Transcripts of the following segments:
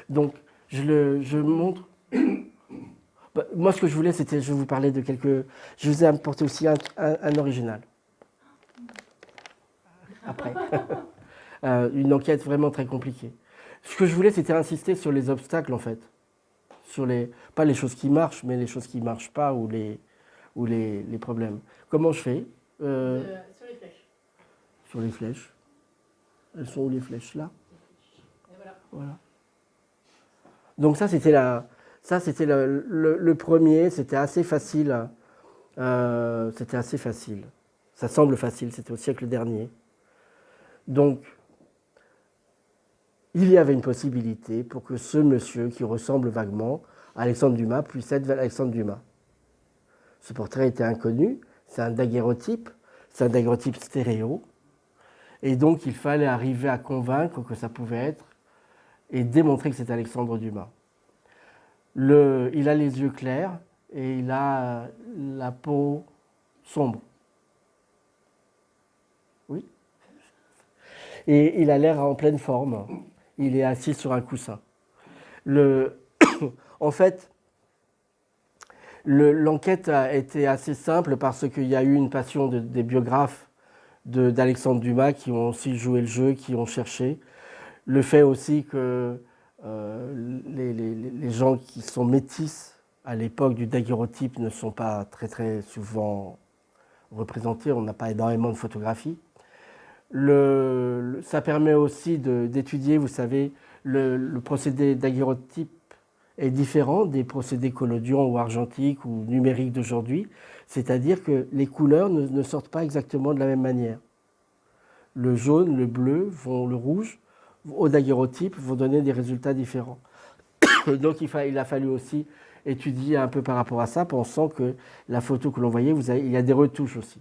Donc, je montre. Moi, ce que je voulais, c'était, je vais vous parler de quelques. Je vous ai apporté aussi un original. Après. Une enquête vraiment très compliquée. Ce que je voulais, c'était insister sur les obstacles, en fait. Pas les choses qui marchent, mais les choses qui ne marchent pas ou les problèmes. Comment je fais Sur les flèches. Sur les flèches. Elles sont où les flèches là? Et voilà. Voilà. Donc ça, c'était le premier. C'était assez facile. C'était assez facile. Ça semble facile. C'était au siècle dernier. Donc, il y avait une possibilité pour que ce monsieur qui ressemble vaguement à Alexandre Dumas puisse être Alexandre Dumas. Ce portrait était inconnu. C'est un daguerreotype. C'est un daguerreotype stéréo. Et donc, il fallait arriver à convaincre que ça pouvait être et démontrer que c'était Alexandre Dumas. Il a les yeux clairs et il a la peau sombre. Oui. Et il a l'air en pleine forme. Il est assis sur un coussin. En fait, l'enquête a été assez simple parce qu'il y a eu une passion des biographes d'Alexandre Dumas qui ont aussi joué le jeu, qui ont cherché. Le fait aussi que les gens qui sont métis à l'époque du daguerreotype ne sont pas très très souvent représentés, on n'a pas énormément de photographies. Ça permet aussi d'étudier, vous savez, le procédé daguerreotype est différent des procédés collodion ou argentiques ou numériques d'aujourd'hui, c'est-à-dire que les couleurs ne sortent pas exactement de la même manière. Le jaune, le bleu, le rouge, au daguerreotype, vont donner des résultats différents. Donc il a fallu aussi étudier un peu par rapport à ça, pensant que la photo que l'on voyait, il y a des retouches aussi.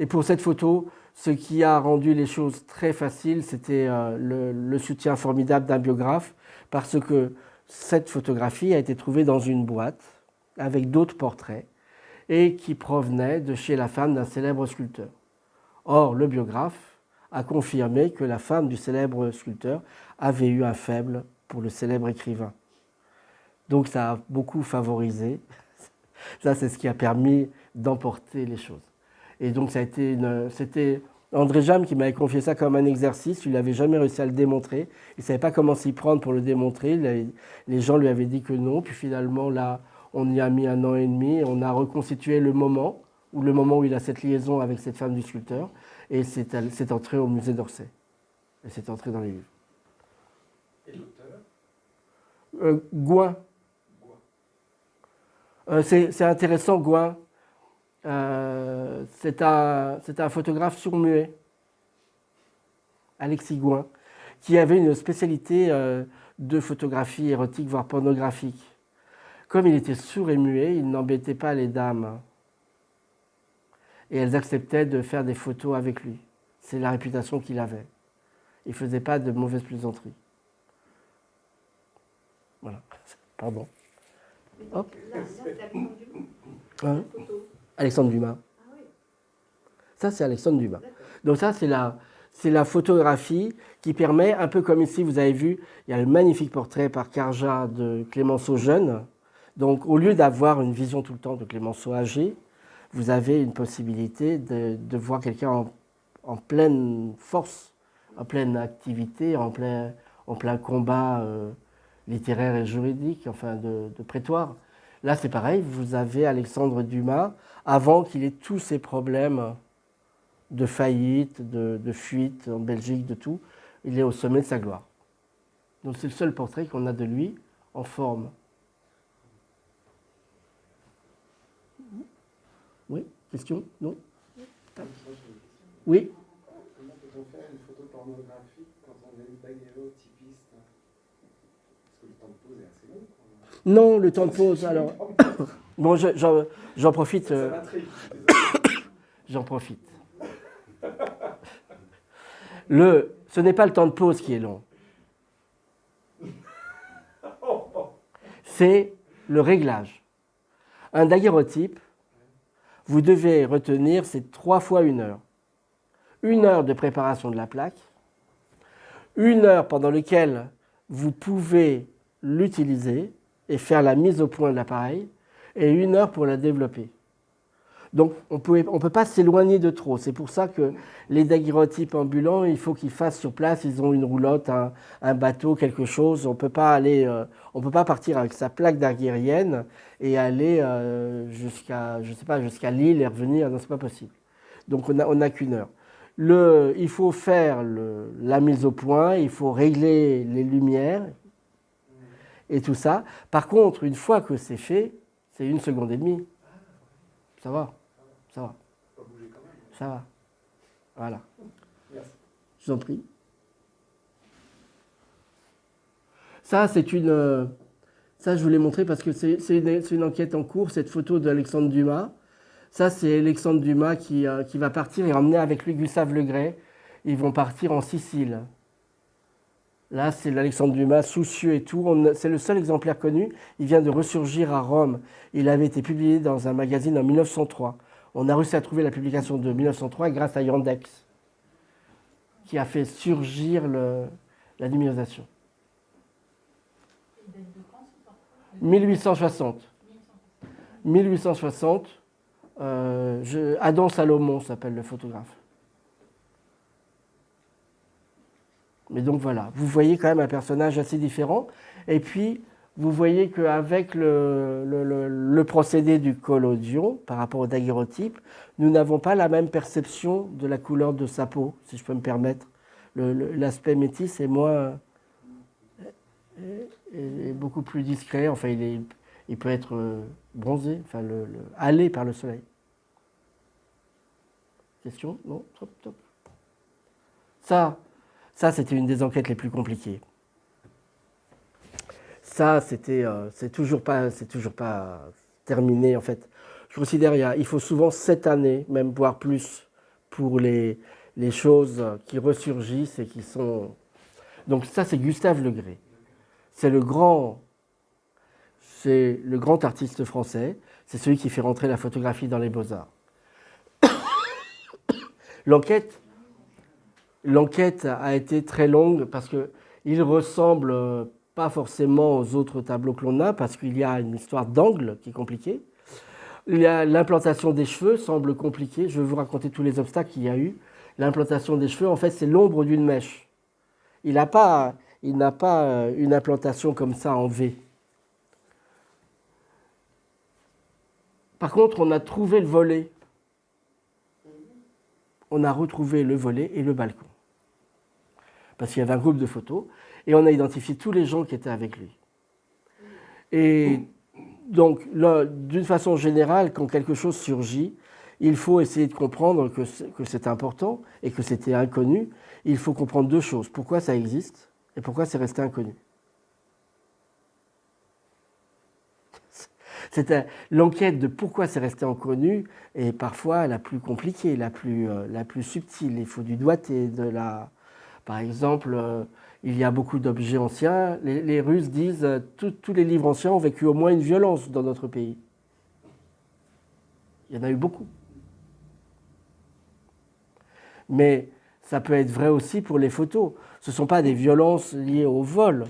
Et pour cette photo, ce qui a rendu les choses très faciles, c'était le soutien formidable d'un biographe, parce que cette photographie a été trouvée dans une boîte avec d'autres portraits et qui provenait de chez la femme d'un célèbre sculpteur. Or, le biographe a confirmé que la femme du célèbre sculpteur avait eu un faible pour le célèbre écrivain. Donc ça a beaucoup favorisé. Ça, c'est ce qui a permis d'emporter les choses. Et donc c'était André Jam qui m'avait confié ça comme un exercice. Il n'avait jamais réussi à le démontrer. Il ne savait pas comment s'y prendre pour le démontrer. Les gens lui avaient dit que non. Puis finalement, là, on y a mis 1 an et demi. On a reconstitué le moment où il a cette liaison avec cette femme du sculpteur. Et c'est entré au musée d'Orsay. Et c'est entré dans les livres. Et l'auteur Gouin. C'est intéressant, Gouin. C'est un photographe sourd-muet, Alexis Gouin, qui avait une spécialité de photographie érotique, voire pornographique. Comme il était sourd et muet, il n'embêtait pas les dames. Et elles acceptaient de faire des photos avec lui. C'est la réputation qu'il avait. Il ne faisait pas de mauvaises plaisanteries. Voilà. Pardon. Hop. Là, c'est Alexandre Dumas. Hein? Alexandre Dumas. Ah oui. Ça, c'est Alexandre Dumas. Donc ça, c'est la photographie qui permet, un peu comme ici, vous avez vu, il y a le magnifique portrait par Carja de Clémenceau jeune. Donc au lieu d'avoir une vision tout le temps de Clémenceau âgé, vous avez une possibilité de voir quelqu'un en pleine force, en pleine activité, en plein combat littéraire et juridique, enfin de prétoire. Là, c'est pareil, vous avez Alexandre Dumas, avant qu'il ait tous ces problèmes de faillite, de fuite en Belgique, de tout, il est au sommet de sa gloire. Donc c'est le seul portrait qu'on a de lui en forme. Oui, question? Non? Oui? Comment peut-on faire une photo pornographique quand on est daguerréotypiste? Parce que le temps de pause est assez long. Non, le temps de pause, alors. Bon, j'en profite. Ça m'intrigue. J'en profite. Ce n'est pas le temps de pause qui est long. C'est le réglage. Un daguerreotype, vous devez retenir, c'est 3 fois 1 heure. 1 heure de préparation de la plaque, 1 heure pendant laquelle vous pouvez l'utiliser et faire la mise au point de l'appareil, et 1 heure pour la développer. Donc on ne peut pas s'éloigner de trop. C'est pour ça que les daguerréotypes ambulants, il faut qu'ils fassent sur place, ils ont une roulotte, un bateau, quelque chose. On peut pas partir avec sa plaque daguerrienne et aller jusqu'à Lille et revenir. Non, c'est pas possible. Donc on n'a qu'une heure. Il faut faire la mise au point, il faut régler les lumières et tout ça. Par contre, une fois que c'est fait, c'est 1 seconde et demie. Ça va. Ça va. Pas bouger quand même. Ça va. Voilà. Merci. Je vous en prie. Ça, ça, je vous l'ai montré parce que c'est une enquête en cours, cette photo d'Alexandre Dumas. Ça, c'est Alexandre Dumas qui va partir et emmener avec lui Gustave Le Gray. Ils vont partir en Sicile. Là, c'est l'Alexandre Dumas, soucieux et tout. C'est le seul exemplaire connu. Il vient de ressurgir à Rome. Il avait été publié dans un magazine en 1903. On a réussi à trouver la publication de 1903 grâce à Yandex, qui a fait surgir la numérisation. Il date de quand, ce portrait 1860. 1860. Adam Salomon s'appelle le photographe. Mais donc voilà, vous voyez quand même un personnage assez différent. Et puis, vous voyez qu'avec le procédé du collodion, par rapport au daguerréotype, nous n'avons pas la même perception de la couleur de sa peau, si je peux me permettre. L'aspect métis est est beaucoup plus discret. Enfin, il peut être bronzé, enfin, hâlé par le soleil. Question? Non? Top, top. Ça, c'était une des enquêtes les plus compliquées. Ça, c'est toujours pas terminé en fait. Je considère il faut souvent 7 années, même voire plus, pour les choses qui ressurgissent et qui sont. Donc ça, c'est Gustave Le Gray. C'est le grand artiste français. C'est celui qui fait rentrer la photographie dans les beaux-arts. L'enquête a été très longue parce qu'il ressemble pas forcément aux autres tableaux que l'on a parce qu'il y a une histoire d'angle qui est compliquée. L'implantation des cheveux semble compliquée. Je vais vous raconter tous les obstacles qu'il y a eu. L'implantation des cheveux, en fait, c'est l'ombre d'une mèche. Il n'a pas une implantation comme ça en V. Par contre, on a trouvé le volet. On a retrouvé le volet et le balcon. Parce qu'il y avait un groupe de photos, et on a identifié tous les gens qui étaient avec lui. Et donc, là, d'une façon générale, quand quelque chose surgit, il faut essayer de comprendre que c'est important et que c'était inconnu. Il faut comprendre 2 choses. Pourquoi ça existe et pourquoi c'est resté inconnu. L'enquête de pourquoi c'est resté inconnu est parfois la plus compliquée, la plus subtile. Il faut du doigté, Par exemple, il y a beaucoup d'objets anciens. Les Russes disent tous les livres anciens ont vécu au moins une violence dans notre pays. Il y en a eu beaucoup. Mais ça peut être vrai aussi pour les photos. Ce ne sont pas des violences liées au vol,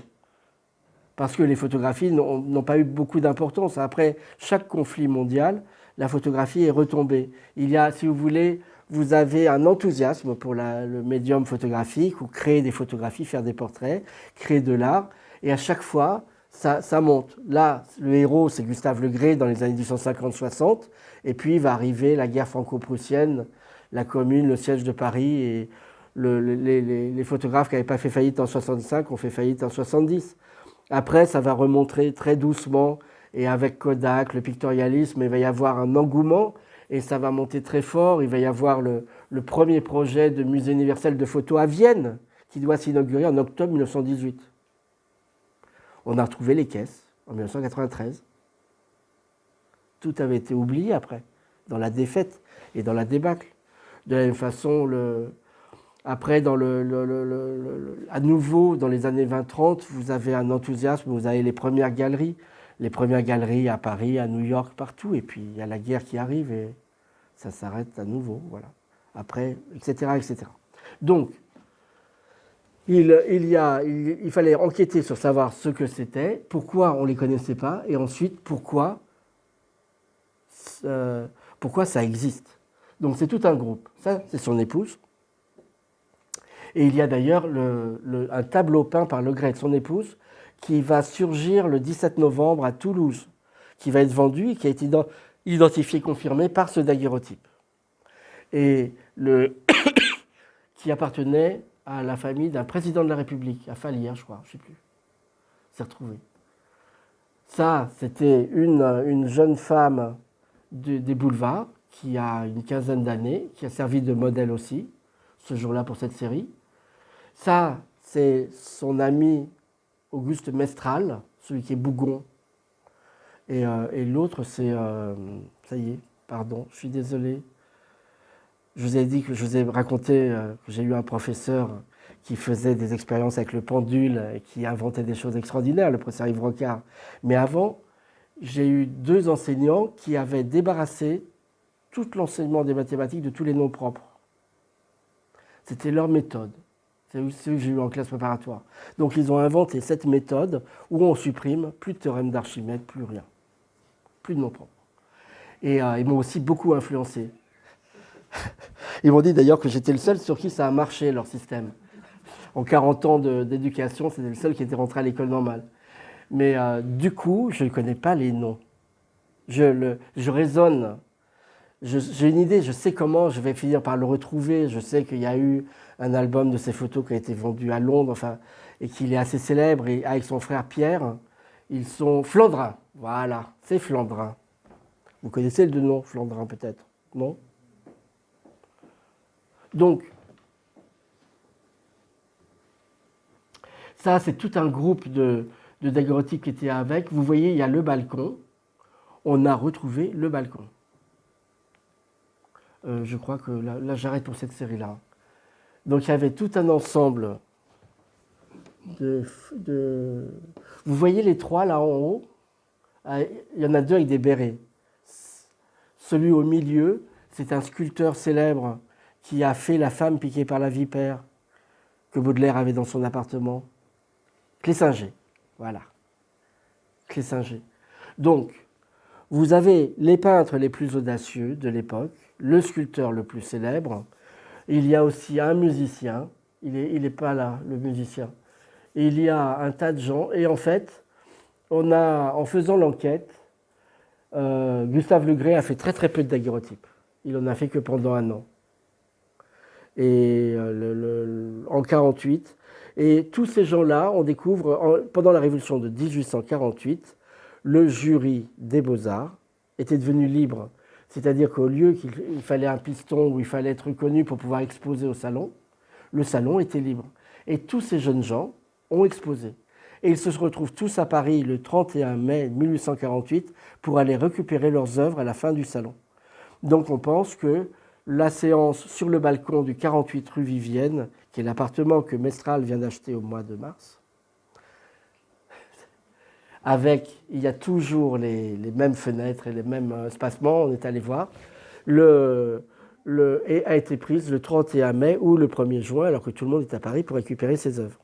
parce que les photographies n'ont pas eu beaucoup d'importance. Après chaque conflit mondial, la photographie est retombée. Il y a, si vous voulez, vous avez un enthousiasme pour le médium photographique, ou créer des photographies, faire des portraits, créer de l'art, et à chaque fois, ça monte. Là, le héros, c'est Gustave Le Gray dans les années 1850-60, et puis va arriver la guerre franco-prussienne, la Commune, le siège de Paris, et les photographes qui n'avaient pas fait faillite en 65 ont fait faillite en 70. Après, ça va remonter très doucement, et avec Kodak, le pictorialisme, il va y avoir un engouement, et ça va monter très fort. Il va y avoir le premier projet de musée universel de photo à Vienne, qui doit s'inaugurer en octobre 1918. On a retrouvé les caisses en 1993. Tout avait été oublié après, dans la défaite et dans la débâcle. De la même façon, après, à nouveau, dans les années 20-30, vous avez un enthousiasme, vous avez les premières galeries à Paris, à New York, partout, et puis il y a la guerre qui arrive et ça s'arrête à nouveau, voilà. Après, etc., etc. Donc, il fallait enquêter sur savoir ce que c'était, pourquoi on ne les connaissait pas, et ensuite pourquoi ça existe. Donc c'est tout un groupe. Ça, c'est son épouse. Et il y a d'ailleurs un tableau peint par Le Gray de son épouse qui va surgir le 17 novembre à Toulouse, qui va être vendu et qui a été identifié, confirmé par ce daguerreotype. Et qui appartenait à la famille d'un président de la République, à Falière, je crois, je ne sais plus. C'est retrouvé. Ça, c'était une jeune femme des boulevards qui a une quinzaine d'années, qui a servi de modèle aussi, ce jour-là pour cette série. Ça, c'est son ami Auguste Mestral, celui qui est bougon. Et l'autre, c'est... ça y est, pardon, je suis désolé. Je vous ai raconté que j'ai eu un professeur qui faisait des expériences avec le pendule et qui inventait des choses extraordinaires, le professeur Yves Rocard. Mais avant, j'ai eu 2 enseignants qui avaient débarrassé tout l'enseignement des mathématiques de tous les noms propres. C'était leur méthode. C'est ce que j'ai eu en classe préparatoire. Donc ils ont inventé cette méthode où on supprime plus de théorème d'Archimède, plus rien. Plus de noms propres. Et ils m'ont aussi beaucoup influencé. Ils m'ont dit d'ailleurs que j'étais le seul sur qui ça a marché, leur système. En 40 ans d'éducation, c'était le seul qui était rentré à l'école normale. Mais du coup, je ne connais pas les noms. Je raisonne. J'ai une idée, je sais comment je vais finir par le retrouver. Je sais qu'il y a eu un album de ses photos qui a été vendu à Londres, enfin, et qu'il est assez célèbre. Et avec son frère Pierre, ils sont Flandrin. Voilà, c'est Flandrin. Vous connaissez le nom Flandrin peut-être, non? Donc, ça, c'est tout un groupe de daguerreotypes qui étaient avec. Vous voyez, il y a le balcon. On a retrouvé le balcon. Je crois que là j'arrête pour cette série-là. Donc, il y avait tout un ensemble de... Vous voyez les 3 là en haut? Il y en a 2 avec des bérets. Celui au milieu, c'est un sculpteur célèbre qui a fait la femme piquée par la vipère que Baudelaire avait dans son appartement. Clessinger, voilà. Clessinger. Donc, vous avez les peintres les plus audacieux de l'époque, le sculpteur le plus célèbre. Il y a aussi un musicien, il est pas là, le musicien. Et il y a un tas de gens. Et en fait, en faisant l'enquête, Gustave Le Gray a fait très très peu de daguerreotypes. Il en a fait que pendant 1 an. Et en 1948. Et tous ces gens-là, on découvre, pendant la Révolution de 1848, le jury des Beaux-Arts était devenu libre. C'est-à-dire qu'au lieu qu'il fallait un piston ou il fallait être reconnu pour pouvoir exposer au salon, le salon était libre. Et tous ces jeunes gens ont exposé. Et ils se retrouvent tous à Paris le 31 mai 1848 pour aller récupérer leurs œuvres à la fin du salon. Donc on pense que la séance sur le balcon du 48 rue Vivienne, qui est l'appartement que Mestral vient d'acheter au mois de mars, il y a toujours les mêmes fenêtres et les mêmes espacements, on est allé voir, a été prise le 31 mai ou le 1er juin, alors que tout le monde est à Paris pour récupérer ses œuvres.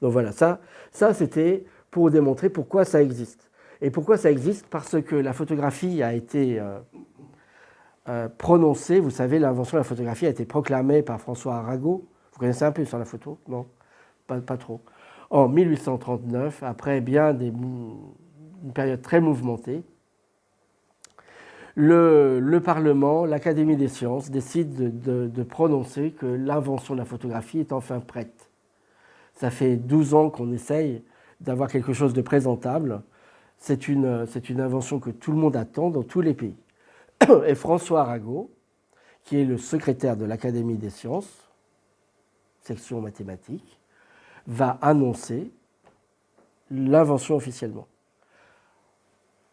Donc voilà, ça c'était pour démontrer pourquoi ça existe. Et pourquoi ça existe? Parce que la photographie a été prononcée, vous savez, l'invention de la photographie a été proclamée par François Arago. Vous connaissez un peu sur la photo? Non, pas trop. En 1839, après une période très mouvementée, le Parlement, l'Académie des sciences, décide de prononcer que l'invention de la photographie est enfin prête. Ça fait 12 ans qu'on essaye d'avoir quelque chose de présentable. C'est une invention que tout le monde attend dans tous les pays. Et François Arago, qui est le secrétaire de l'Académie des sciences, section mathématiques, va annoncer l'invention officiellement.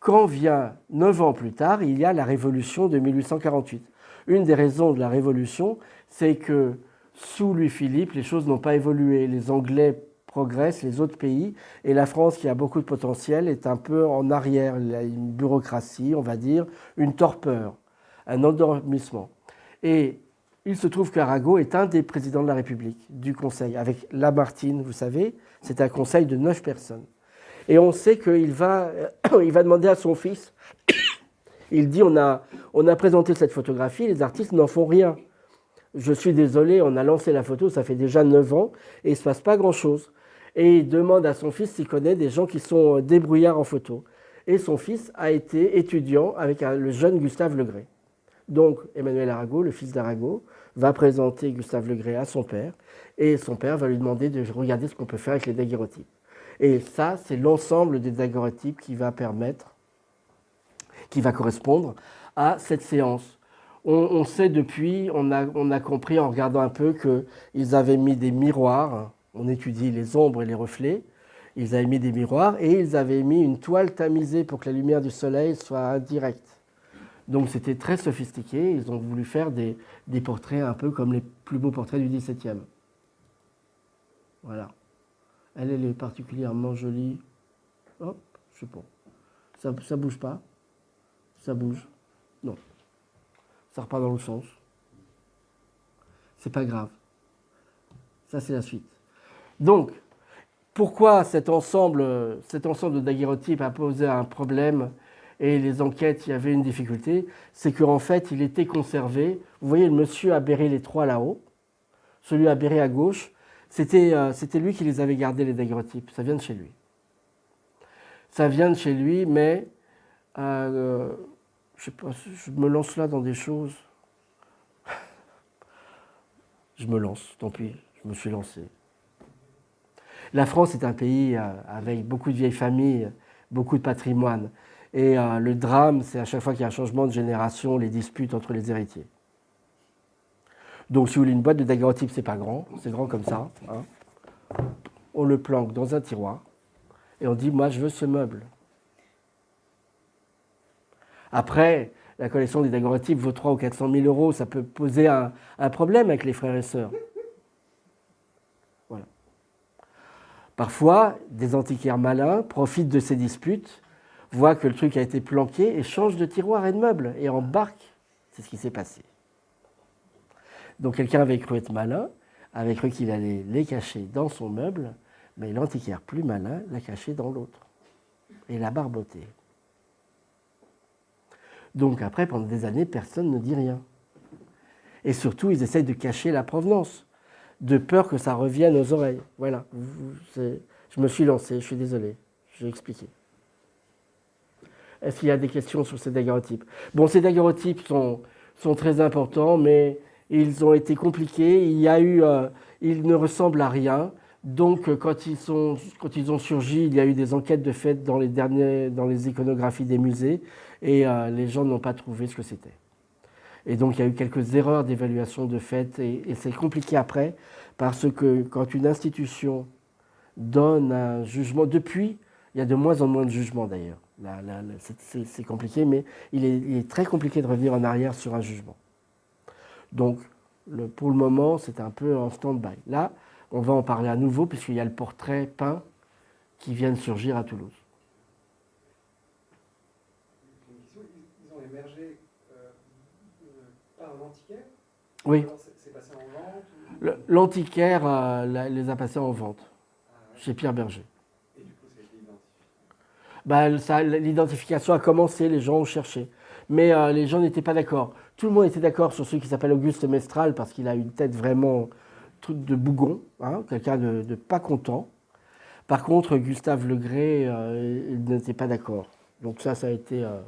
Quand vient 9 ans plus tard, il y a la Révolution de 1848. Une des raisons de la Révolution, c'est que sous Louis-Philippe, les choses n'ont pas évolué. Les Anglais progressent, les autres pays, et la France, qui a beaucoup de potentiel, est un peu en arrière. Il y a une bureaucratie, on va dire, une torpeur, un endormissement. Et il se trouve qu'Arago est un des présidents de la République, du Conseil, avec Lamartine, vous savez, c'est un conseil de 9 personnes. Et on sait qu'il va, il va demander à son fils, il dit on a présenté cette photographie, les artistes n'en font rien. Je suis désolé, on a lancé la photo, ça fait déjà 9 ans, et il ne se passe pas grand-chose. Et il demande à son fils s'il connaît des gens qui sont débrouillards en photo. Et son fils a été étudiant avec le jeune Gustave Legray. Donc Emmanuel Arago, le fils d'Arago, va présenter Gustave Legray à son père, et son père va lui demander de regarder ce qu'on peut faire avec les daguerreotypes. Et ça, c'est l'ensemble des daguerreotypes qui va correspondre à cette séance. On sait depuis, on a compris en regardant un peu qu'ils avaient mis des miroirs, on étudie les ombres et les reflets, ils avaient mis des miroirs et ils avaient mis une toile tamisée pour que la lumière du soleil soit indirecte. Donc c'était très sophistiqué, ils ont voulu faire des portraits un peu comme les plus beaux portraits du XVIIe. Voilà. Elle est particulièrement jolie. Hop, je sais pas. Ça bouge pas. Ça bouge. Non. Ça repart dans l'autre sens. C'est pas grave. Ça, c'est la suite. Donc, pourquoi cet ensemble de daguerreotypes a posé un problème et les enquêtes, il y avait une difficulté, c'est qu'en fait, il était conservé. Vous voyez, le monsieur à béret les trois là-haut, celui à béret à gauche, c'était lui qui les avait gardés, les daguerreotypes. Ça vient de chez lui. Ça vient de chez lui, mais je sais pas, je me lance là dans des choses. Je me lance, tant pis, je me suis lancé. La France est un pays avec beaucoup de vieilles familles, beaucoup de patrimoine. Et le drame, c'est à chaque fois qu'il y a un changement de génération, les disputes entre les héritiers. Donc si vous voulez une boîte de daguerreotypes, c'est pas grand, c'est grand comme ça. Hein. On le planque dans un tiroir et on dit, moi je veux ce meuble. Après, la collection des daguerreotypes vaut 300 ou 400 000 euros, ça peut poser un problème avec les frères et sœurs. Voilà. Parfois, des antiquaires malins profitent de ces disputes, voient que le truc a été planqué et changent de tiroir et de meuble et embarquent. C'est ce qui s'est passé. Donc quelqu'un avait cru être malin, avait cru qu'il allait les cacher dans son meuble, mais l'antiquaire plus malin l'a caché dans l'autre et l'a barboté. Donc après, pendant des années, personne ne dit rien. Et surtout, ils essayent de cacher la provenance, de peur que ça revienne aux oreilles. Voilà, je me suis lancé, je suis désolé, j'ai expliqué. Est-ce qu'il y a des questions sur ces daguerreotypes? Bon, ces daguerreotypes sont très importants, mais ils ont été compliqués. Ils ne ressemblent à rien. Donc, quand ils ont surgi, il y a eu des enquêtes de fait dans les iconographies des musées, et les gens n'ont pas trouvé ce que c'était. Et donc, il y a eu quelques erreurs d'évaluation de fait, et c'est compliqué après, parce que quand une institution donne un jugement, depuis, il y a de moins en moins de jugements d'ailleurs. C'est compliqué, mais il est très compliqué de revenir en arrière sur un jugement. Donc, pour le moment, c'est un peu en stand-by. Là, on va en parler à nouveau, puisqu'il y a le portrait peint qui vient de surgir à Toulouse. Ils ont émergé par l'antiquaire? Oui. C'est passé en vente? L'antiquaire les a passés en vente, chez Pierre Berger. Et du coup, ça a été identifié? L'identification a commencé, les gens ont cherché. Mais les gens n'étaient pas d'accord. Tout le monde était d'accord sur celui qui s'appelle Auguste Mestral, parce qu'il a une tête vraiment truc de bougon, hein, quelqu'un de pas content. Par contre, Gustave Legray, il n'était pas d'accord. Donc ça a été... Et ça,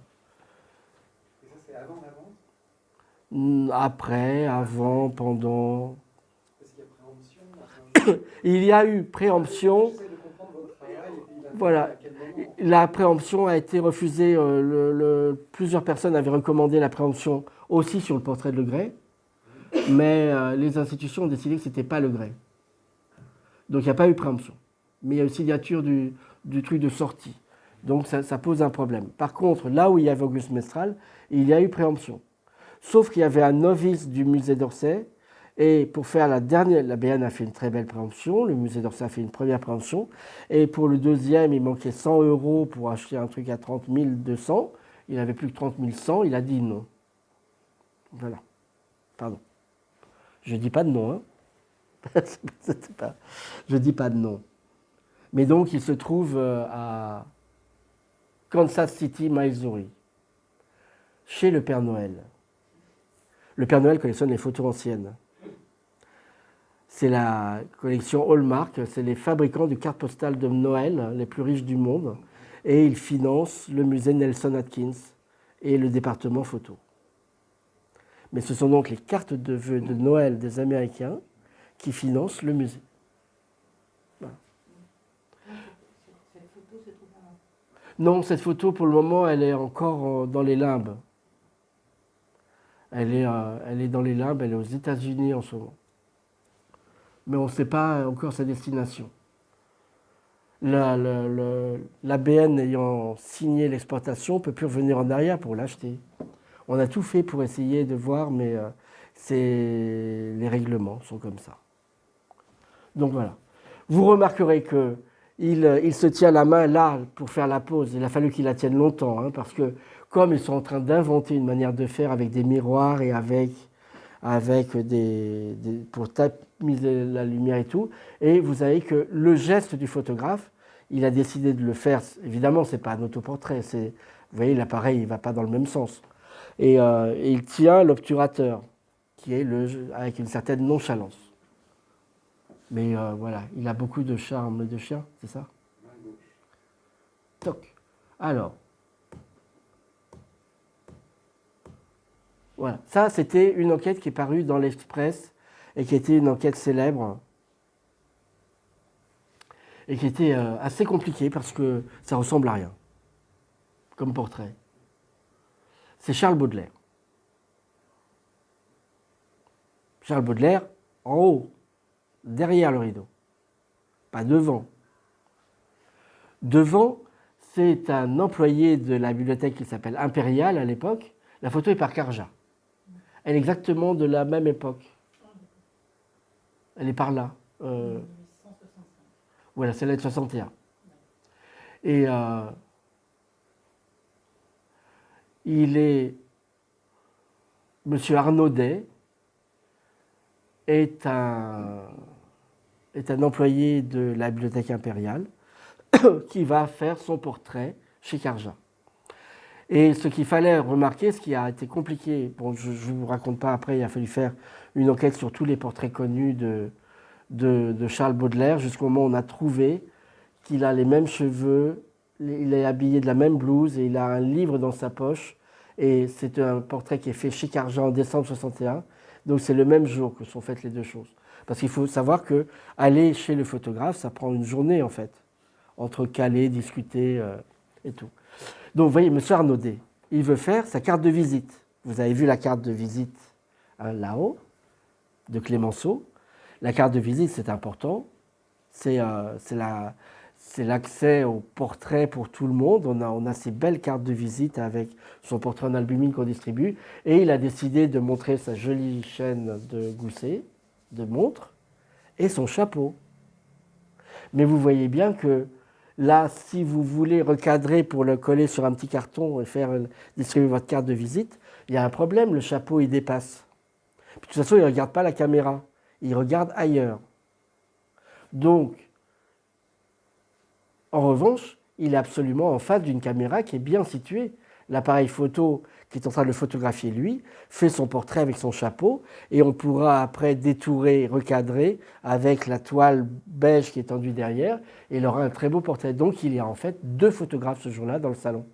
c'est avant la vente? Après, avant, pendant... Parce qu'il y a préemption. Il y a eu préemption. J'essaie de comprendre votre travail et puis Voilà. à quel moment. La préemption a été refusée. Plusieurs personnes avaient recommandé la préemption aussi sur le portrait de Legray, mais les institutions ont décidé que ce n'était pas Legray. Donc il n'y a pas eu préemption. Mais il y a une signature du truc de sortie. Donc ça pose un problème. Par contre, là où il y avait Auguste Mestral, il y a eu préemption. Sauf qu'il y avait un novice du musée d'Orsay, et pour faire la BN a fait une très belle préemption, le musée d'Orsay a fait une première préemption, et pour le deuxième, il manquait 100 € pour acheter un truc à 30 200, il n'avait plus que 30 100, il a dit non. Voilà. Pardon. Je ne dis pas de nom, hein. Je ne dis pas de nom. Mais donc, il se trouve à Kansas City, Missouri, chez le Père Noël. Le Père Noël collectionne les photos anciennes. C'est la collection Hallmark, c'est les fabricants de cartes postales de Noël les plus riches du monde. Et ils financent le musée Nelson Atkins et le département photo. Mais ce sont donc les cartes de vœux de Noël des Américains qui financent le musée. Voilà. Cette photo se trouve à... Non, cette photo, pour le moment, elle est encore dans les limbes. Elle est dans les limbes, elle est aux États-Unis en ce moment. Mais on ne sait pas encore sa destination. L'ABN ayant signé l'exportation ne peut plus revenir en arrière pour l'acheter. On a tout fait pour essayer de voir, mais les règlements sont comme ça. Donc voilà. Vous remarquerez qu'il se tient la main là pour faire la pose. Il a fallu qu'il la tienne longtemps, hein, parce que comme ils sont en train d'inventer une manière de faire avec des miroirs et avec pour tamiser la lumière et tout. Et vous savez que le geste du photographe, il a décidé de le faire. Évidemment, ce n'est pas un autoportrait. Vous voyez, l'appareil ne va pas dans le même sens. Et il tient l'obturateur, qui est avec une certaine nonchalance. Mais voilà, il a beaucoup de charme de chien, c'est ça? Toc. Alors. Voilà. Ça, c'était une enquête qui est parue dans l'Express et qui était une enquête célèbre et qui était assez compliquée parce que ça ressemble à rien comme portrait. C'est Charles Baudelaire. Charles Baudelaire, en haut, derrière le rideau, pas devant. Devant, c'est un employé de la bibliothèque qui s'appelle Impérial à l'époque. La photo est par Carja. Elle est exactement de la même époque. Elle est par là. 1865. Voilà, celle-là est de 61. Et Monsieur Arnaudet est un employé de la bibliothèque impériale qui va faire son portrait chez Carja. Et ce qu'il fallait remarquer, ce qui a été compliqué, bon, je ne vous raconte pas après, il a fallu faire une enquête sur tous les portraits connus de Charles Baudelaire, jusqu'au moment où on a trouvé qu'il a les mêmes cheveux, il est habillé de la même blouse et il a un livre dans sa poche. Et c'est un portrait qui est fait chez Carja en décembre 61. Donc c'est le même jour que sont faites les deux choses. Parce qu'il faut savoir que aller chez le photographe, ça prend une journée en fait, entre caler, discuter et tout. Donc vous voyez, M. Arnaudet, il veut faire sa carte de visite. Vous avez vu la carte de visite là-haut, de Clémenceau. La carte de visite, c'est important. C'est l'accès au portrait pour tout le monde. On a ces belles cartes de visite avec son portrait en albumine qu'on distribue. Et il a décidé de montrer sa jolie chaîne de gousset, de montre, et son chapeau. Mais vous voyez bien que là, si vous voulez recadrer pour le coller sur un petit carton et faire distribuer votre carte de visite, il y a un problème, le chapeau il dépasse. Puis, de toute façon, il ne regarde pas la caméra, il regarde ailleurs. Donc, en revanche, il est absolument en face d'une caméra qui est bien située. L'appareil photo qui est en train de le photographier lui fait son portrait avec son chapeau et on pourra après détourer, recadrer avec la toile beige qui est tendue derrière et il aura un très beau portrait. Donc il y a en fait deux photographes ce jour-là dans le salon.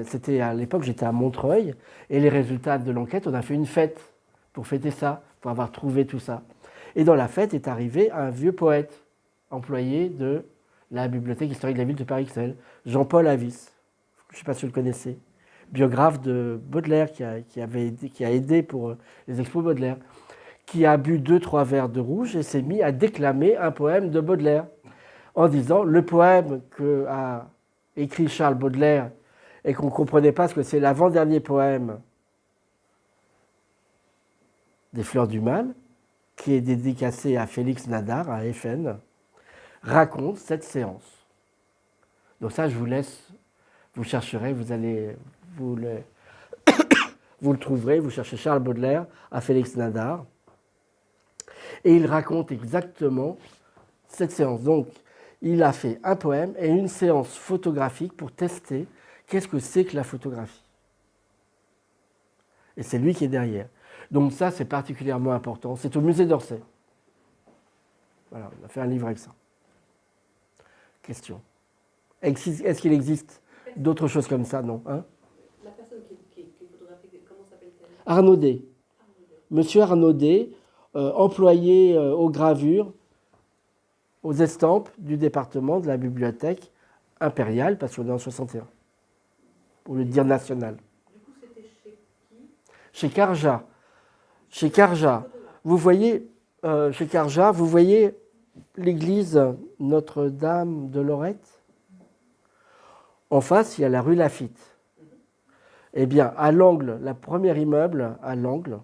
C'était à l'époque, j'étais à Montreuil et les résultats de l'enquête, on a fait une fête pour fêter ça, pour avoir trouvé tout ça. Et dans la fête est arrivé un vieux poète, employé de la Bibliothèque historique de la ville de Paris-Excel, Jean-Paul Avis. Je ne sais pas si vous le connaissez. Biographe de Baudelaire qui a aidé pour les expos Baudelaire, qui a bu 2-3 verres de rouge et s'est mis à déclamer un poème de Baudelaire en disant le poème qu'a écrit Charles Baudelaire et qu'on ne comprenait pas parce que c'est l'avant-dernier poème des Fleurs du Mal, qui est dédicacé à Félix Nadar, à FN, raconte cette séance. Donc ça, je vous laisse, vous chercherez, vous allez vous le trouverez, vous cherchez Charles Baudelaire à Félix Nadar. Et il raconte exactement cette séance. Donc, il a fait un poème et une séance photographique pour tester qu'est-ce que c'est que la photographie. Et c'est lui qui est derrière. Donc ça, c'est particulièrement important. C'est au musée d'Orsay. Voilà, on a fait un livre avec ça. Question. Est-ce qu'il existe d'autres choses comme ça? Non. Hein? La personne qui est photographiée, comment s'appelle-t-elle? Arnaudet. Monsieur Arnaudet, employé aux gravures, aux estampes du département de la bibliothèque impériale, parce qu'on est en 61, pour le dire national. Du coup, c'était chez qui? Chez Carja. Chez Carja. Vous voyez, chez Carja, vous voyez l'église Notre-Dame de Lorette. En face, il y a la rue Laffitte. Eh bien, à l'angle, le premier immeuble à l'angle,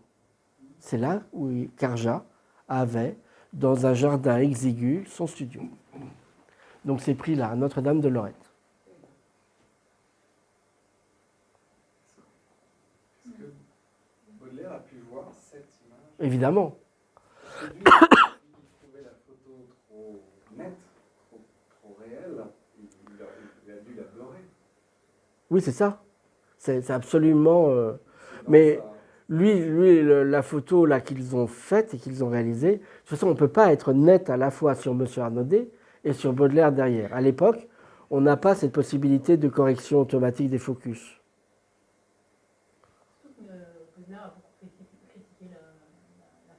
c'est là où Carja avait, dans un jardin exigu, son studio. Donc c'est pris là, à Notre-Dame de Lorette. Est-ce que Baudelaire a pu voir cette image? Évidemment. Parce que lui, il trouvait la photo trop nette, trop réelle. Il a dû la beurrer. Oui, c'est ça. C'est absolument... mais lui, la photo là qu'ils ont faite et qu'ils ont réalisée, de toute façon, on ne peut pas être net à la fois sur M. Arnaudet et sur Baudelaire derrière. À l'époque, on n'a pas cette possibilité de correction automatique des focus. Baudelaire a beaucoup critiqué la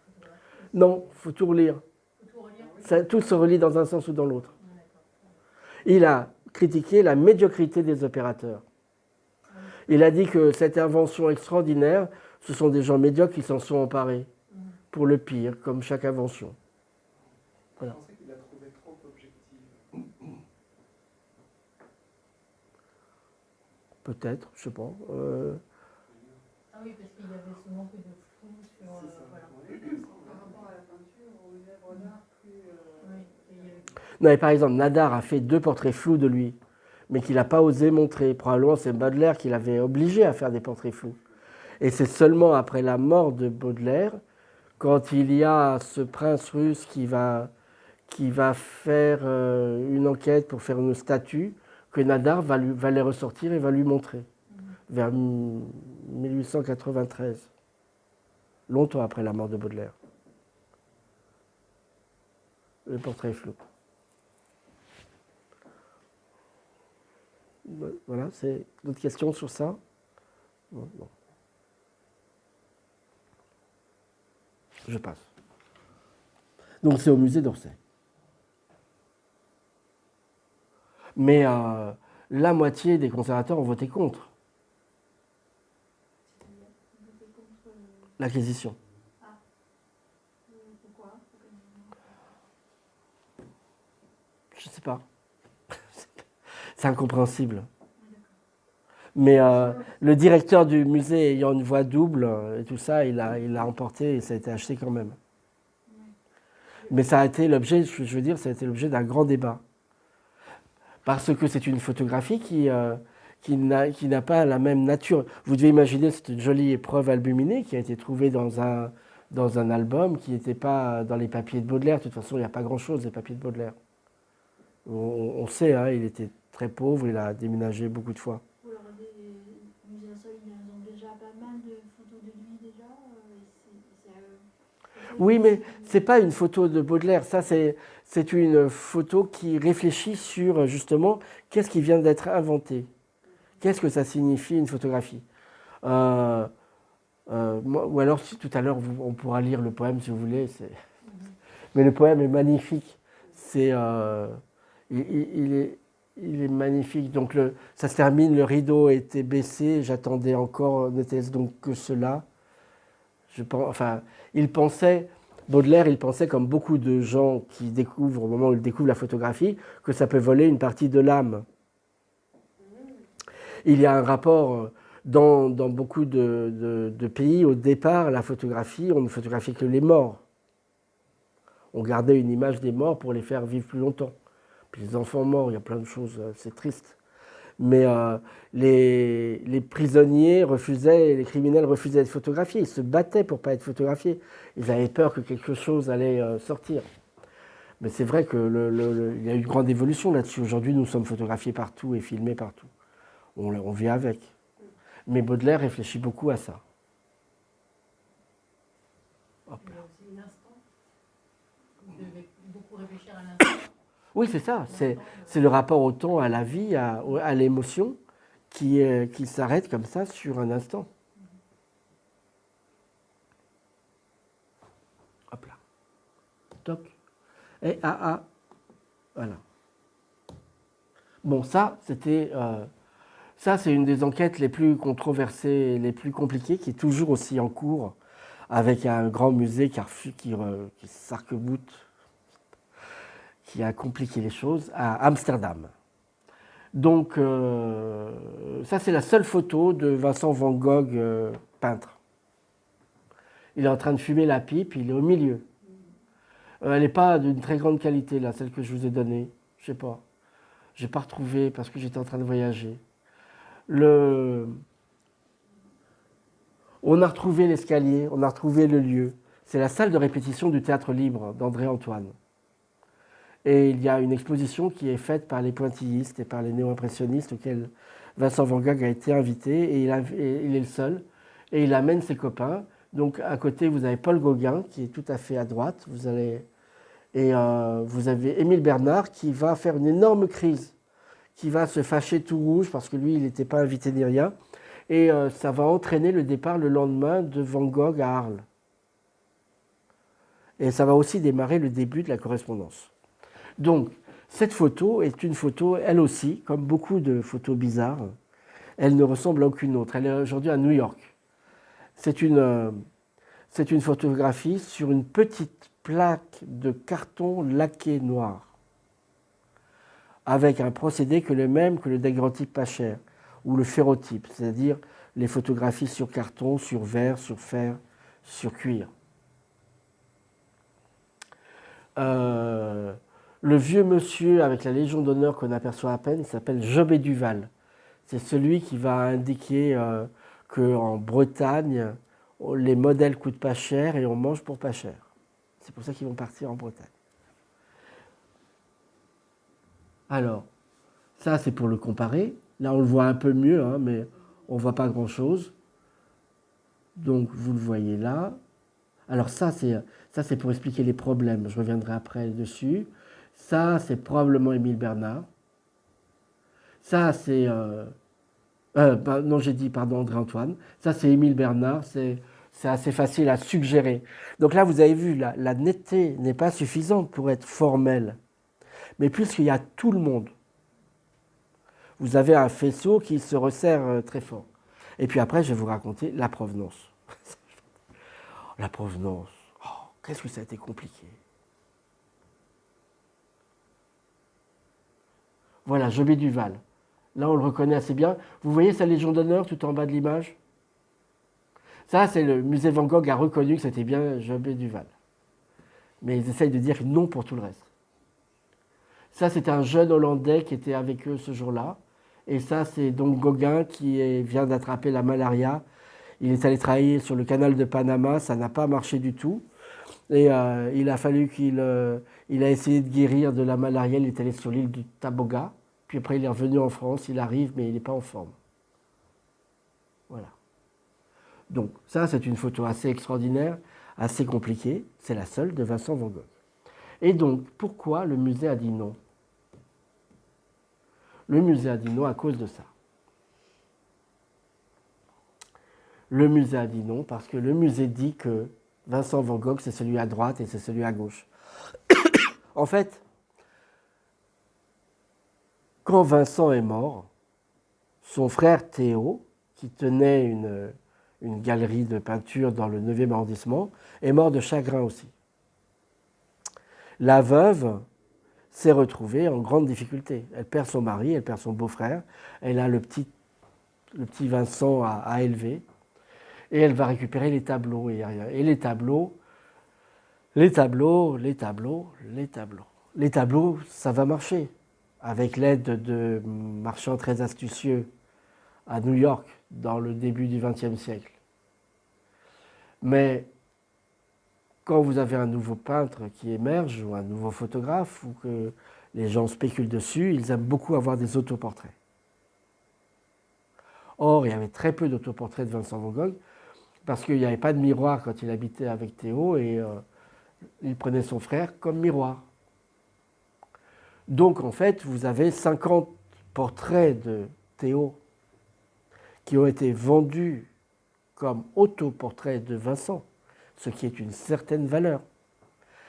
photographie. Non, il faut tout relire. Faut tout relire. Ça, tout se relie dans un sens ou dans l'autre. Il a critiqué la médiocrité des opérateurs. Il a dit que cette invention extraordinaire, ce sont des gens médiocres qui s'en sont emparés pour le pire, comme chaque invention. Voilà. Je pensais qu'il la trouvait trop objective. Peut-être, je sais pas. Ah oui, parce qu'il y avait ce manque de flou sur... C'est ça. voilà. Par rapport à la peinture, aux œuvres d'art plus... Oui, et il y avait- Non, mais par exemple, Nadar a fait 2 portraits flous de lui, mais qu'il n'a pas osé montrer. Probablement, c'est Baudelaire qui l'avait obligé à faire des portraits flous. Et c'est seulement après la mort de Baudelaire, quand il y a ce prince russe qui va faire une enquête pour faire une statue, que Nadar va les ressortir et va lui montrer, vers 1893, longtemps après la mort de Baudelaire. Le portrait flou. Voilà, c'est d'autres questions sur ça? Non. Je passe. Donc c'est au musée d'Orsay. Mais la moitié des conservateurs ont voté contre l'acquisition. Pourquoi? Je ne sais pas. C'est incompréhensible. Mais le directeur du musée ayant une voix double et tout ça, il a emporté et ça a été acheté quand même. Mais ça a été l'objet, je veux dire, ça a été l'objet d'un grand débat. Parce que c'est une photographie qui n'a pas la même nature. Vous devez imaginer cette jolie épreuve albuminée qui a été trouvée dans un album qui n'était pas dans les papiers de Baudelaire. De toute façon, il n'y a pas grand-chose des papiers de Baudelaire. On sait, hein, il était très pauvre, il a déménagé beaucoup de fois. Vous leur avez musées insolites, ils ont déjà pas mal de photos de lui déjà. Oui, mais ce n'est pas une photo de Baudelaire. Ça, c'est une photo qui réfléchit sur, justement, qu'est-ce qui vient d'être inventé. Qu'est-ce que ça signifie, une photographie ou alors, tout à l'heure, on pourra lire le poème, si vous voulez. Mais le poème est magnifique. Il est magnifique. Donc, ça se termine, le rideau était baissé, j'attendais encore, n'était-ce donc que cela. Baudelaire, il pensait, comme beaucoup de gens qui découvrent, au moment où ils découvrent la photographie, que ça peut voler une partie de l'âme. Il y a un rapport dans beaucoup de pays. Au départ, la photographie, on ne photographiait que les morts. On gardait une image des morts pour les faire vivre plus longtemps. Puis les enfants morts, il y a plein de choses, c'est triste. Mais les prisonniers refusaient, les criminels refusaient d'être photographiés. Ils se battaient pour ne pas être photographiés. Ils avaient peur que quelque chose allait sortir. Mais c'est vrai qu'il y a eu une grande évolution là-dessus. Aujourd'hui, nous sommes photographiés partout et filmés partout. On vit avec. Mais Baudelaire réfléchit beaucoup à ça. Hop. Il y a aussi l'instant. Vous devez beaucoup réfléchir à l'instant. Oui, c'est ça. C'est le rapport au temps, à la vie, à l'émotion qui s'arrête comme ça sur un instant. Hop là. Toc. Et voilà. Bon, ça, c'est une des enquêtes les plus controversées, les plus compliquées, qui est toujours aussi en cours, avec un grand musée qui s'arc-boute, qui a compliqué les choses, à Amsterdam. Donc, ça, c'est la seule photo de Vincent van Gogh, peintre. Il est en train de fumer la pipe, il est au milieu. Elle n'est pas d'une très grande qualité, là, celle que je vous ai donnée. Je ne sais pas. Je n'ai pas retrouvé parce que j'étais en train de voyager. On a retrouvé l'escalier, on a retrouvé le lieu. C'est la salle de répétition du Théâtre Libre d'André Antoine. Et il y a une exposition qui est faite par les pointillistes et par les néo-impressionnistes auxquels Vincent van Gogh a été invité. Et il est le seul. Et il amène ses copains. Donc à côté, vous avez Paul Gauguin qui est tout à fait à droite. Vous avez Émile Bernard qui va faire une énorme crise, qui va se fâcher tout rouge parce que lui, il n'était pas invité ni rien. Et ça va entraîner le départ le lendemain de Van Gogh à Arles. Et ça va aussi démarrer le début de la correspondance. Donc, cette photo est une photo, elle aussi, comme beaucoup de photos bizarres, elle ne ressemble à aucune autre. Elle est aujourd'hui à New York. C'est une photographie sur une petite plaque de carton laqué noir, avec un procédé que le même que le daguerreotype pas cher, ou le ferrotype, c'est-à-dire les photographies sur carton, sur verre, sur fer, sur cuir. Le vieux monsieur avec la Légion d'honneur qu'on aperçoit à peine, il s'appelle Jobé Duval. C'est celui qui va indiquer qu'en Bretagne, les modèles coûtent pas cher et on mange pour pas cher. C'est pour ça qu'ils vont partir en Bretagne. Alors, ça c'est pour le comparer. Là on le voit un peu mieux, hein, mais on ne voit pas grand-chose. Donc vous le voyez là. Alors ça c'est pour expliquer les problèmes. Je reviendrai après dessus. Ça, c'est probablement Émile Bernard. Ça, c'est... non, j'ai dit, pardon, André Antoine. Ça, c'est Émile Bernard. C'est assez facile à suggérer. Donc là, vous avez vu, la netteté n'est pas suffisante pour être formelle. Mais puisqu'il y a tout le monde, vous avez un faisceau qui se resserre très fort. Et puis après, je vais vous raconter la provenance. La provenance. Oh, qu'est-ce que ça a été compliqué. Voilà, Jobé Duval. Là, on le reconnaît assez bien. Vous voyez sa Légion d'honneur tout en bas de l'image? Ça, c'est le musée Van Gogh a reconnu que c'était bien Jobé Duval. Mais ils essayent de dire non pour tout le reste. Ça, c'est un jeune Hollandais qui était avec eux ce jour-là. Et ça, c'est donc Gauguin qui vient d'attraper la malaria. Il est allé travailler sur le canal de Panama, ça n'a pas marché du tout. Et il a fallu il a essayé de guérir de la malaria, il est allé sur l'île du Taboga. Puis après, il est revenu en France, il arrive, mais il n'est pas en forme. Voilà. Donc, ça, c'est une photo assez extraordinaire, assez compliquée. C'est la seule de Vincent Van Gogh. Et donc, pourquoi le musée a dit non? Le musée a dit non à cause de ça. Le musée a dit non parce que le musée dit que Vincent Van Gogh, c'est celui à droite et c'est celui à gauche. En fait, quand Vincent est mort, son frère Théo, qui tenait une galerie de peinture dans le 9e arrondissement, est mort de chagrin aussi. La veuve s'est retrouvée en grande difficulté. Elle perd son mari, elle perd son beau-frère, elle a le petit Vincent à élever, et elle va récupérer les tableaux. Et les tableaux, ça va marcher. avec l'aide de marchands très astucieux à New York dans le début du XXe siècle. Mais quand vous avez un nouveau peintre qui émerge, ou un nouveau photographe, ou que les gens spéculent dessus, ils aiment beaucoup avoir des autoportraits. Or, il y avait très peu d'autoportraits de Vincent van Gogh, parce qu'il n'y avait pas de miroir quand il habitait avec Théo, et il prenait son frère comme miroir. Donc, en fait, vous avez 50 portraits de Théo qui ont été vendus comme autoportraits de Vincent, ce qui est une certaine valeur.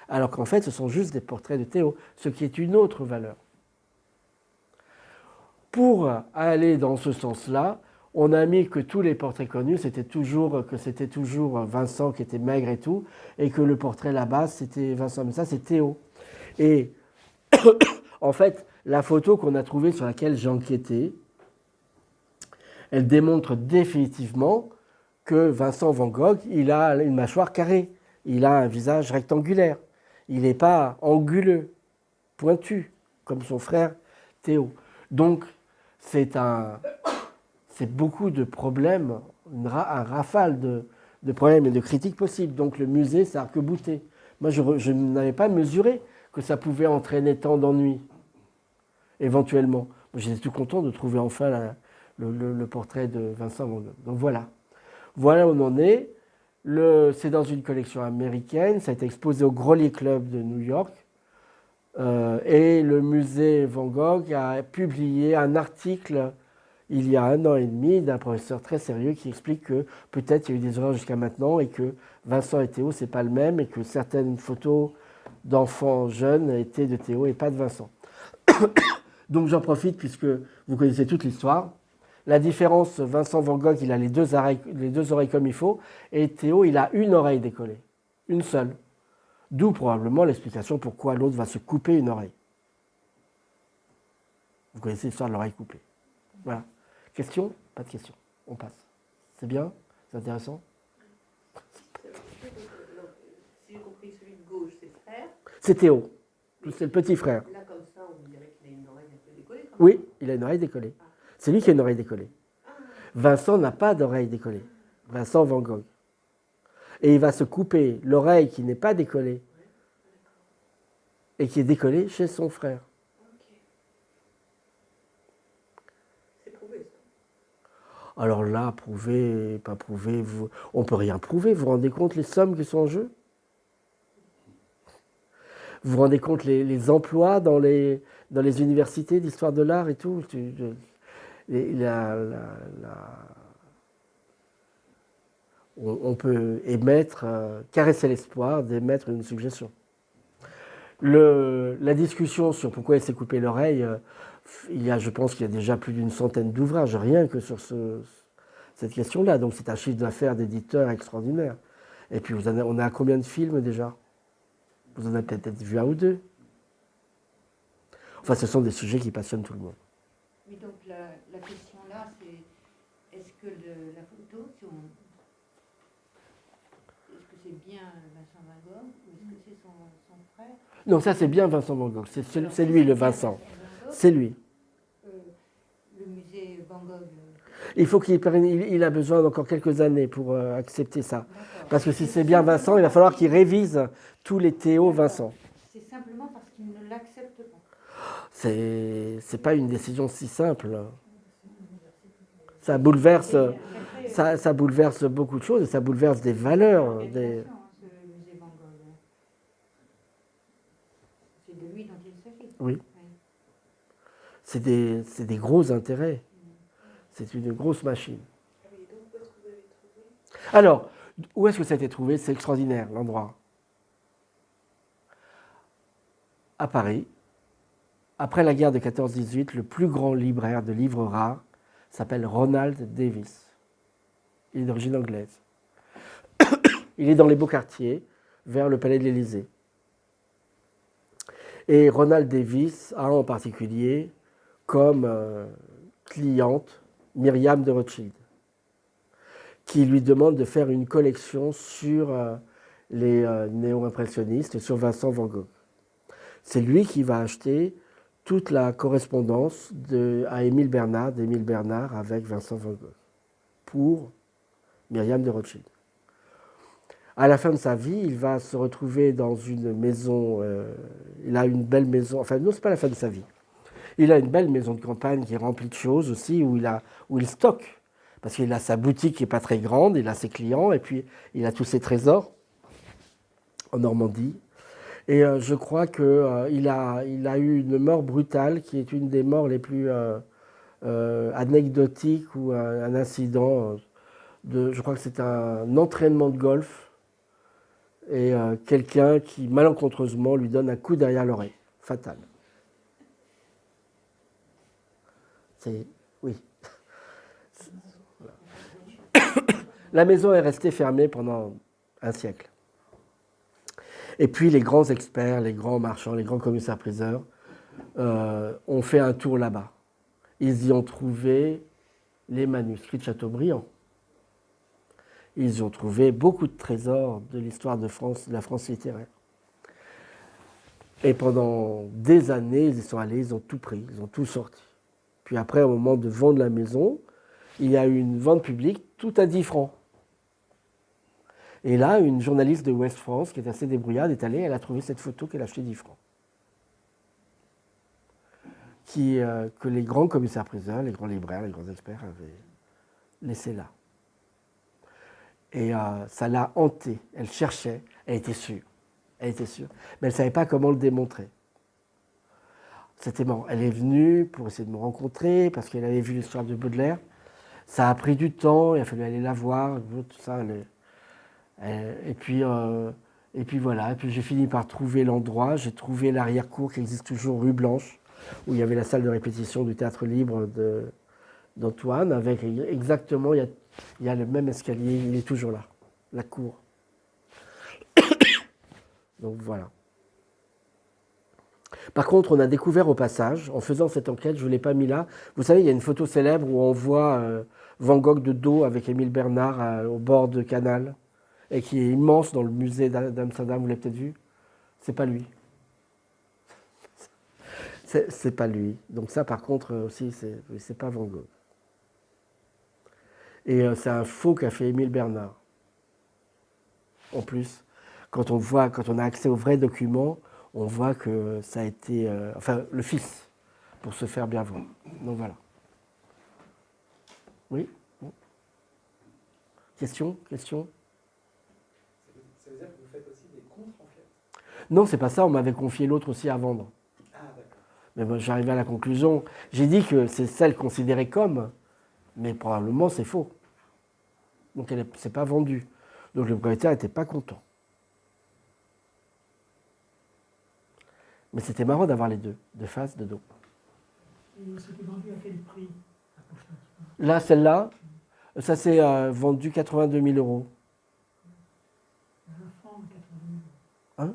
Alors qu'en fait, ce sont juste des portraits de Théo, ce qui est une autre valeur. Pour aller dans ce sens-là, on a mis que tous les portraits connus, c'était toujours Vincent qui était maigre et tout, et que le portrait là-bas, c'était Vincent, mais ça, c'est Théo. Et en fait, la photo qu'on a trouvée sur laquelle j'ai enquêté, elle démontre définitivement que Vincent van Gogh, il a une mâchoire carrée, il a un visage rectangulaire, il n'est pas anguleux, pointu, comme son frère Théo. Donc, c'est beaucoup de problèmes, un rafale de problèmes et de critiques possibles. Donc le musée s'est arc-bouté. Moi, je n'avais pas mesuré que ça pouvait entraîner tant d'ennuis, éventuellement. J'étais tout content de trouver enfin le portrait de Vincent van Gogh. Donc voilà. Voilà où on en est. C'est dans une collection américaine. Ça a été exposé au Grolier Club de New York. Et le musée Van Gogh a publié un article il y a 1 an et demi d'un professeur très sérieux qui explique que peut-être il y a eu des erreurs jusqu'à maintenant et que Vincent et Théo, c'est pas le même et que certaines photos d'enfants jeunes étaient de Théo et pas de Vincent. Donc j'en profite puisque vous connaissez toute l'histoire. La différence, Vincent Van Gogh, il a les deux oreilles comme il faut et Théo, il a une oreille décollée, une seule. D'où probablement l'explication pourquoi l'autre va se couper une oreille. Vous connaissez l'histoire de l'oreille coupée. Voilà. Question ? Pas de question. On passe. C'est bien ? C'est intéressant ? Si j'ai compris, celui de gauche, c'est frère. C'est Théo. C'est le petit frère. Là, comme ça, on dirait qu'il a une oreille un peu décollée. Oui, il a une oreille décollée. C'est lui qui a une oreille décollée. Vincent n'a pas d'oreille décollée. Vincent Van Gogh. Et il va se couper l'oreille qui n'est pas décollée et qui est décollée chez son frère. C'est prouvé, ça. Alors là, prouver, pas prouver, on ne peut rien prouver. Vous vous rendez compte les sommes qui sont en jeu ? Vous vous rendez compte les emplois dans les universités d'histoire de l'art et tout ? On peut émettre, caresser l'espoir d'émettre une suggestion. La discussion sur pourquoi il s'est coupé l'oreille, je pense qu'il y a déjà plus d'une centaine d'ouvrages, rien que sur cette question-là. Donc c'est un chiffre d'affaires d'éditeurs extraordinaire. Et puis on a combien de films déjà ? Vous en avez peut-être vu 1 ou 2. Enfin, ce sont des sujets qui passionnent tout le monde. Mais donc la question là, c'est est-ce que la photo, est-ce que c'est bien Vincent Van Gogh ou est-ce que c'est son frère ? Non, ça c'est bien Vincent Van Gogh. C'est lui le Vincent. C'est lui. Le musée Van Gogh. Il faut il a besoin d'encore quelques années pour accepter ça. Parce que si c'est bien Vincent, il va falloir qu'il révise tous les Théo Vincent. C'est simplement parce qu'il ne l'accepte pas. C'est pas une décision si simple. Ça bouleverse, ça bouleverse beaucoup de choses et ça bouleverse des valeurs. Ce musée Van Gogh. C'est de lui dont il s'agit. Oui. C'est des gros intérêts. C'est une grosse machine. Alors, où est-ce que ça a été trouvé ? C'est extraordinaire, l'endroit. À Paris, après la guerre de 14-18, le plus grand libraire de livres rares s'appelle Ronald Davies. Il est d'origine anglaise. Il est dans les beaux quartiers, vers le palais de l'Élysée. Et Ronald Davies a en particulier comme cliente Myriam de Rothschild, qui lui demande de faire une collection sur les néo-impressionnistes et sur Vincent Van Gogh. C'est lui qui va acheter toute la correspondance à Émile Bernard, d'Émile Bernard avec Vincent van Gogh, pour Myriam de Rothschild. À la fin de sa vie, il va se retrouver dans une maison, il a une belle maison, enfin non, c'est pas la fin de sa vie. Il a une belle maison de campagne qui est remplie de choses aussi, où il stocke. Parce qu'il a sa boutique qui n'est pas très grande, il a ses clients, et puis il a tous ses trésors en Normandie. Et je crois qu'il a eu une mort brutale, qui est une des morts les plus anecdotiques, ou un incident. Je crois que c'est un entraînement de golf, et quelqu'un qui, malencontreusement, lui donne un coup derrière l'oreille, fatal. Oui. La maison est restée fermée pendant un siècle. Et puis les grands experts, les grands marchands, les grands commissaires-priseurs ont fait un tour là-bas. Ils y ont trouvé les manuscrits de Chateaubriand. Ils y ont trouvé beaucoup de trésors de l'histoire de France, de la France littéraire. Et pendant des années, ils y sont allés, ils ont tout pris, ils ont tout sorti. Puis après, au moment de vendre la maison, il y a eu une vente publique, tout à 10 francs. Et là, une journaliste de Ouest France, qui est assez débrouillarde, est allée, elle a trouvé cette photo qu'elle a achetée 10 francs. Que les grands commissaires-priseurs, les grands libraires, les grands experts avaient laissé là. Et ça l'a hantée. Elle cherchait, elle était sûre. Elle était sûre. Mais elle ne savait pas comment le démontrer. C'était marrant. Elle est venue pour essayer de me rencontrer, parce qu'elle avait vu l'histoire de Baudelaire. Ça a pris du temps, il a fallu aller la voir, tout ça. Et puis voilà. Et puis j'ai fini par trouver l'endroit. J'ai trouvé l'arrière-cour qui existe toujours, rue Blanche, où il y avait la salle de répétition du Théâtre Libre d'Antoine, avec exactement, il y a le même escalier, il est toujours là, la cour. Donc voilà. Par contre, on a découvert au passage, en faisant cette enquête, je ne vous l'ai pas mis là, vous savez, il y a une photo célèbre où on voit Van Gogh de dos avec Émile Bernard au bord de canal, et qui est immense dans le musée d'Amsterdam, vous l'avez peut-être vu. C'est pas lui. C'est pas lui. Donc ça, par contre, aussi, c'est pas Van Gogh. Et c'est un faux qu'a fait Émile Bernard. En plus, quand on a accès aux vrais documents, on voit que ça a été... enfin, le fils, pour se faire bien voir. Donc voilà. Oui. Bon. Question. Ça veut dire que vous faites aussi des contre-enquêtes? Non, c'est pas ça. On m'avait confié l'autre aussi à vendre. Ah, d'accord. Mais moi, j'arrivais à la conclusion. J'ai dit que c'est celle considérée comme, mais probablement c'est faux. Donc c'est pas vendu. Donc le propriétaire n'était pas content. Mais c'était marrant d'avoir les deux, de face, de dos. Et c'était vendu à quel prix? Là, celle-là, ça s'est vendu 82 000 euros. 1 franc à 80 000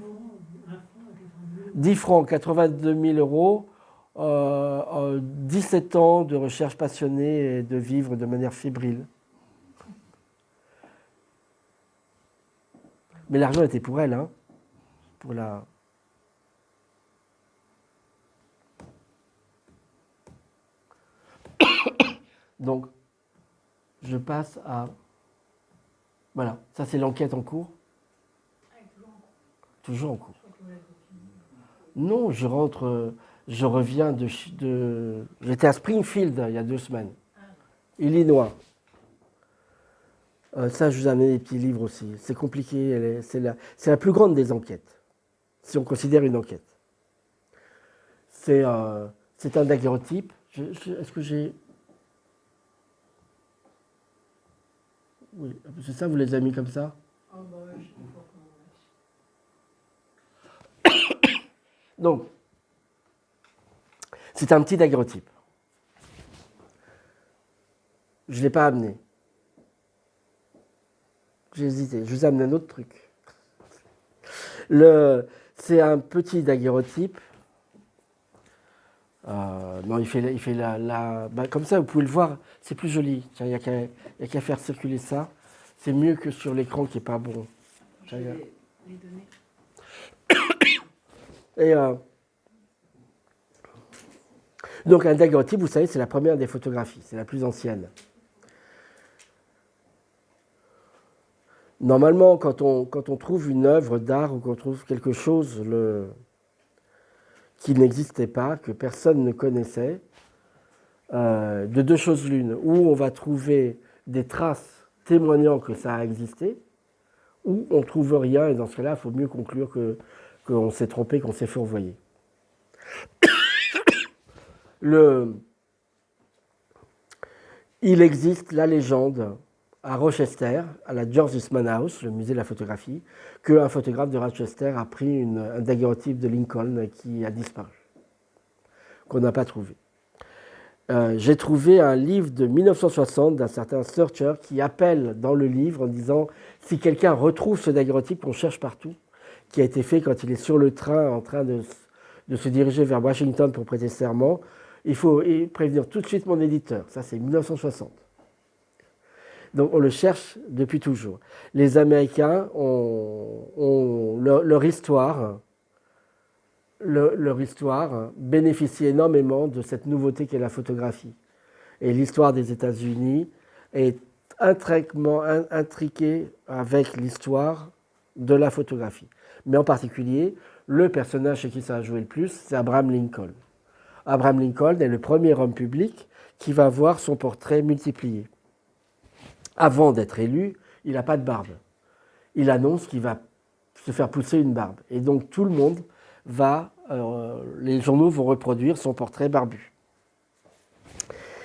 euros. Hein? 1 franc à 82 10 francs, 82 000 000 euros. euros, 17 ans de recherche passionnée et de vivre de manière fébrile. Mais l'argent était pour elle, hein, pour la... Donc, je passe à... Voilà, ça c'est l'enquête en cours. Toujours en cours. Non, je reviens j'étais à Springfield il y a 2 semaines, Illinois. Ça, je vous ai amené des petits livres aussi. C'est compliqué, c'est la plus grande des enquêtes, si on considère une enquête. C'est un daguerreotype. Est-ce que j'ai... Oui, c'est ça, vous les avez mis comme ça? Ah bah ouais, je sais pas comment on met. Donc, c'est un petit daguerreotype. Je ne l'ai pas amené. J'ai hésité. Je vous ai amené un autre truc. C'est un petit daguerreotype. Non, il fait comme ça, vous pouvez le voir, c'est plus joli. Il n'y a qu'à faire circuler ça. C'est mieux que sur l'écran qui n'est pas bon. Je vais les donner. Et Donc un daguerreotype, vous savez, c'est la première des photographies, c'est la plus ancienne. Normalement, quand on trouve une œuvre d'art ou qu'on trouve quelque chose qui n'existait pas, que personne ne connaissait, de deux choses l'une, ou on va trouver des traces témoignant que ça a existé, ou on ne trouve rien, et dans ce cas-là, il faut mieux conclure qu'on s'est trompé, qu'on s'est fourvoyé. Il existe la légende à Rochester, à la George Eastman House, le musée de la photographie, qu'un photographe de Rochester a pris un daguerreotype de Lincoln qui a disparu, qu'on n'a pas trouvé. J'ai trouvé un livre de 1960 d'un certain Searcher qui appelle dans le livre en disant si quelqu'un retrouve ce daguerreotype qu'on cherche partout, qui a été fait quand il est sur le train en train de se diriger vers Washington pour prêter serment, il faut prévenir tout de suite mon éditeur. Ça, c'est 1960. Donc on le cherche depuis toujours. Les Américains ont leur histoire bénéficie énormément de cette nouveauté qu'est la photographie. Et l'histoire des États-Unis est intriquée avec l'histoire de la photographie. Mais en particulier, le personnage chez qui ça a joué le plus, c'est Abraham Lincoln. Abraham Lincoln est le premier homme public qui va voir son portrait multiplié. Avant d'être élu, il n'a pas de barbe. Il annonce qu'il va se faire pousser une barbe. Et donc tout le monde les journaux vont reproduire son portrait barbu.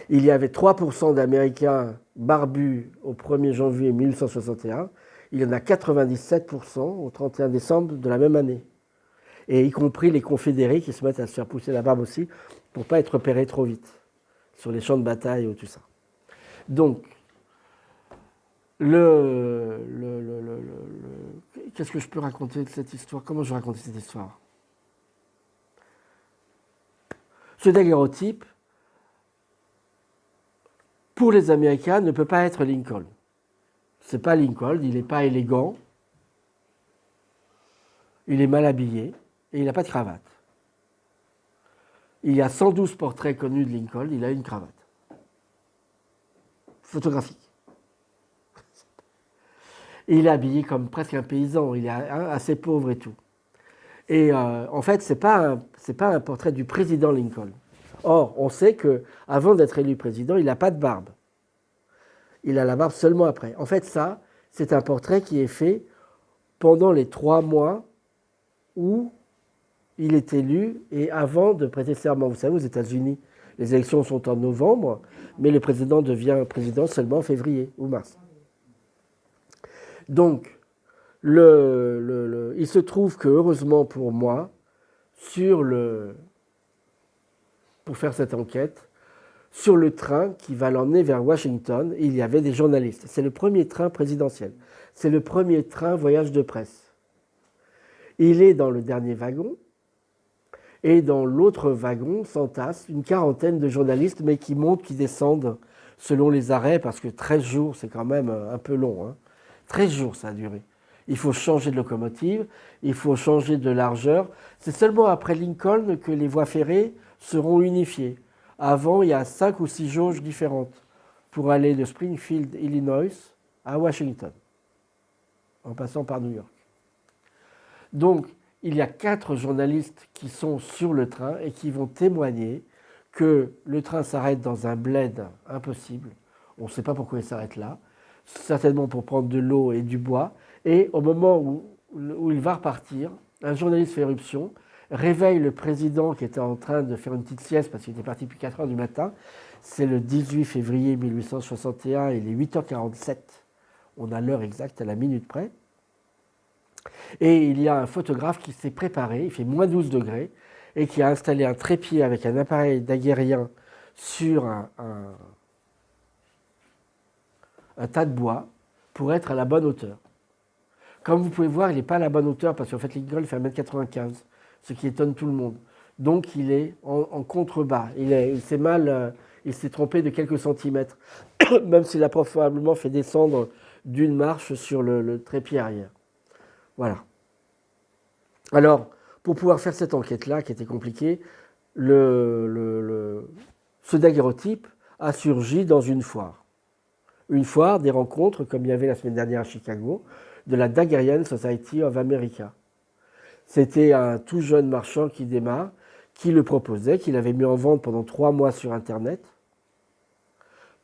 Il y avait 3% d'Américains barbus au 1er janvier 1861. Il y en a 97% au 31 décembre de la même année. Et y compris les confédérés qui se mettent à se faire pousser la barbe aussi pour ne pas être repérés trop vite sur les champs de bataille ou tout ça. Donc, qu'est-ce que je peux raconter de cette histoire? Comment je vais raconter cette histoire? Ce daguerreotype, pour les Américains, ne peut pas être Lincoln. Ce n'est pas Lincoln, il n'est pas élégant, il est mal habillé et il n'a pas de cravate. Il y a 112 portraits connus de Lincoln, il a une cravate. Photographique. Et il est habillé comme presque un paysan, il est assez pauvre et tout. Et en fait, ce n'est pas un portrait du président Lincoln. Or, on sait qu'avant d'être élu président, il n'a pas de barbe. Il a la barbe seulement après. En fait, ça, c'est un portrait qui est fait pendant les 3 mois où il est élu et avant de prêter serment. Vous savez, aux États-Unis, les élections sont en novembre, mais le président devient président seulement en février ou mars. Donc, il se trouve que, heureusement pour moi, pour faire cette enquête, sur le train qui va l'emmener vers Washington, il y avait des journalistes. C'est le premier train présidentiel. C'est le premier train voyage de presse. Il est dans le dernier wagon, et dans l'autre wagon s'entassent une quarantaine de journalistes, mais qui montent, qui descendent selon les arrêts, parce que 13 jours, c'est quand même un peu long. Hein. 13 jours, ça a duré. Il faut changer de locomotive, il faut changer de largeur. C'est seulement après Lincoln que les voies ferrées seront unifiées. Avant, il y a 5 ou 6 jauges différentes pour aller de Springfield, Illinois, à Washington, en passant par New York. Donc, il y a 4 journalistes qui sont sur le train et qui vont témoigner que le train s'arrête dans un bled impossible. On ne sait pas pourquoi il s'arrête là, certainement pour prendre de l'eau et du bois. Et au moment où il va repartir, un journaliste fait éruption, réveille le président qui était en train de faire une petite sieste parce qu'il était parti depuis 4 heures du matin. C'est le 18 février 1861, il est 8h47. On a l'heure exacte à la minute près. Et il y a un photographe qui s'est préparé, il fait moins 12 degrés, et qui a installé un trépied avec un appareil daguerrien sur un tas de bois pour être à la bonne hauteur. Comme vous pouvez voir, il n'est pas à la bonne hauteur parce qu'en fait, Lincoln fait 1m95, ce qui étonne tout le monde. Donc, il est en contrebas. Il s'est trompé de quelques centimètres, même s'il a probablement fait descendre d'une marche sur le trépied arrière. Voilà. Alors, pour pouvoir faire cette enquête-là, qui était compliquée, ce daguerreotype a surgi dans une foire. Une foire, des rencontres, comme il y avait la semaine dernière à Chicago, de la Daguerrean Society of America. C'était un tout jeune marchand qui démarre, qui le proposait, qu'il avait mis en vente pendant 3 mois sur Internet.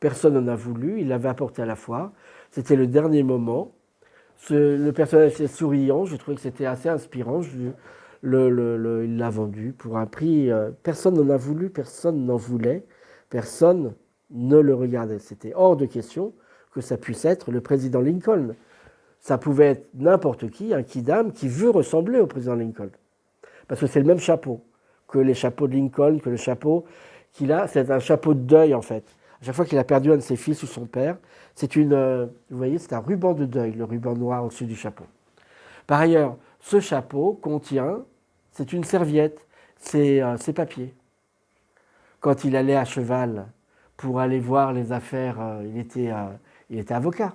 Personne n'en a voulu, il l'avait apporté à la foire. C'était le dernier moment. Le personnage était souriant, je trouvais que c'était assez inspirant. Il l'a vendu pour un prix. Personne n'en a voulu, personne n'en voulait, personne ne le regardait. C'était hors de question que ça puisse être le président Lincoln. Ça pouvait être n'importe qui, un kidam qui veut ressembler au président Lincoln. Parce que c'est le même chapeau que les chapeaux de Lincoln, que le chapeau qu'il a. C'est un chapeau de deuil en fait. À chaque fois qu'il a perdu un de ses fils ou son père, c'est vous voyez, c'est un ruban de deuil, le ruban noir au-dessus du chapeau. Par ailleurs, ce chapeau contient, c'est une serviette, c'est ses papiers. Quand il allait à cheval pour aller voir les affaires, il était avocat.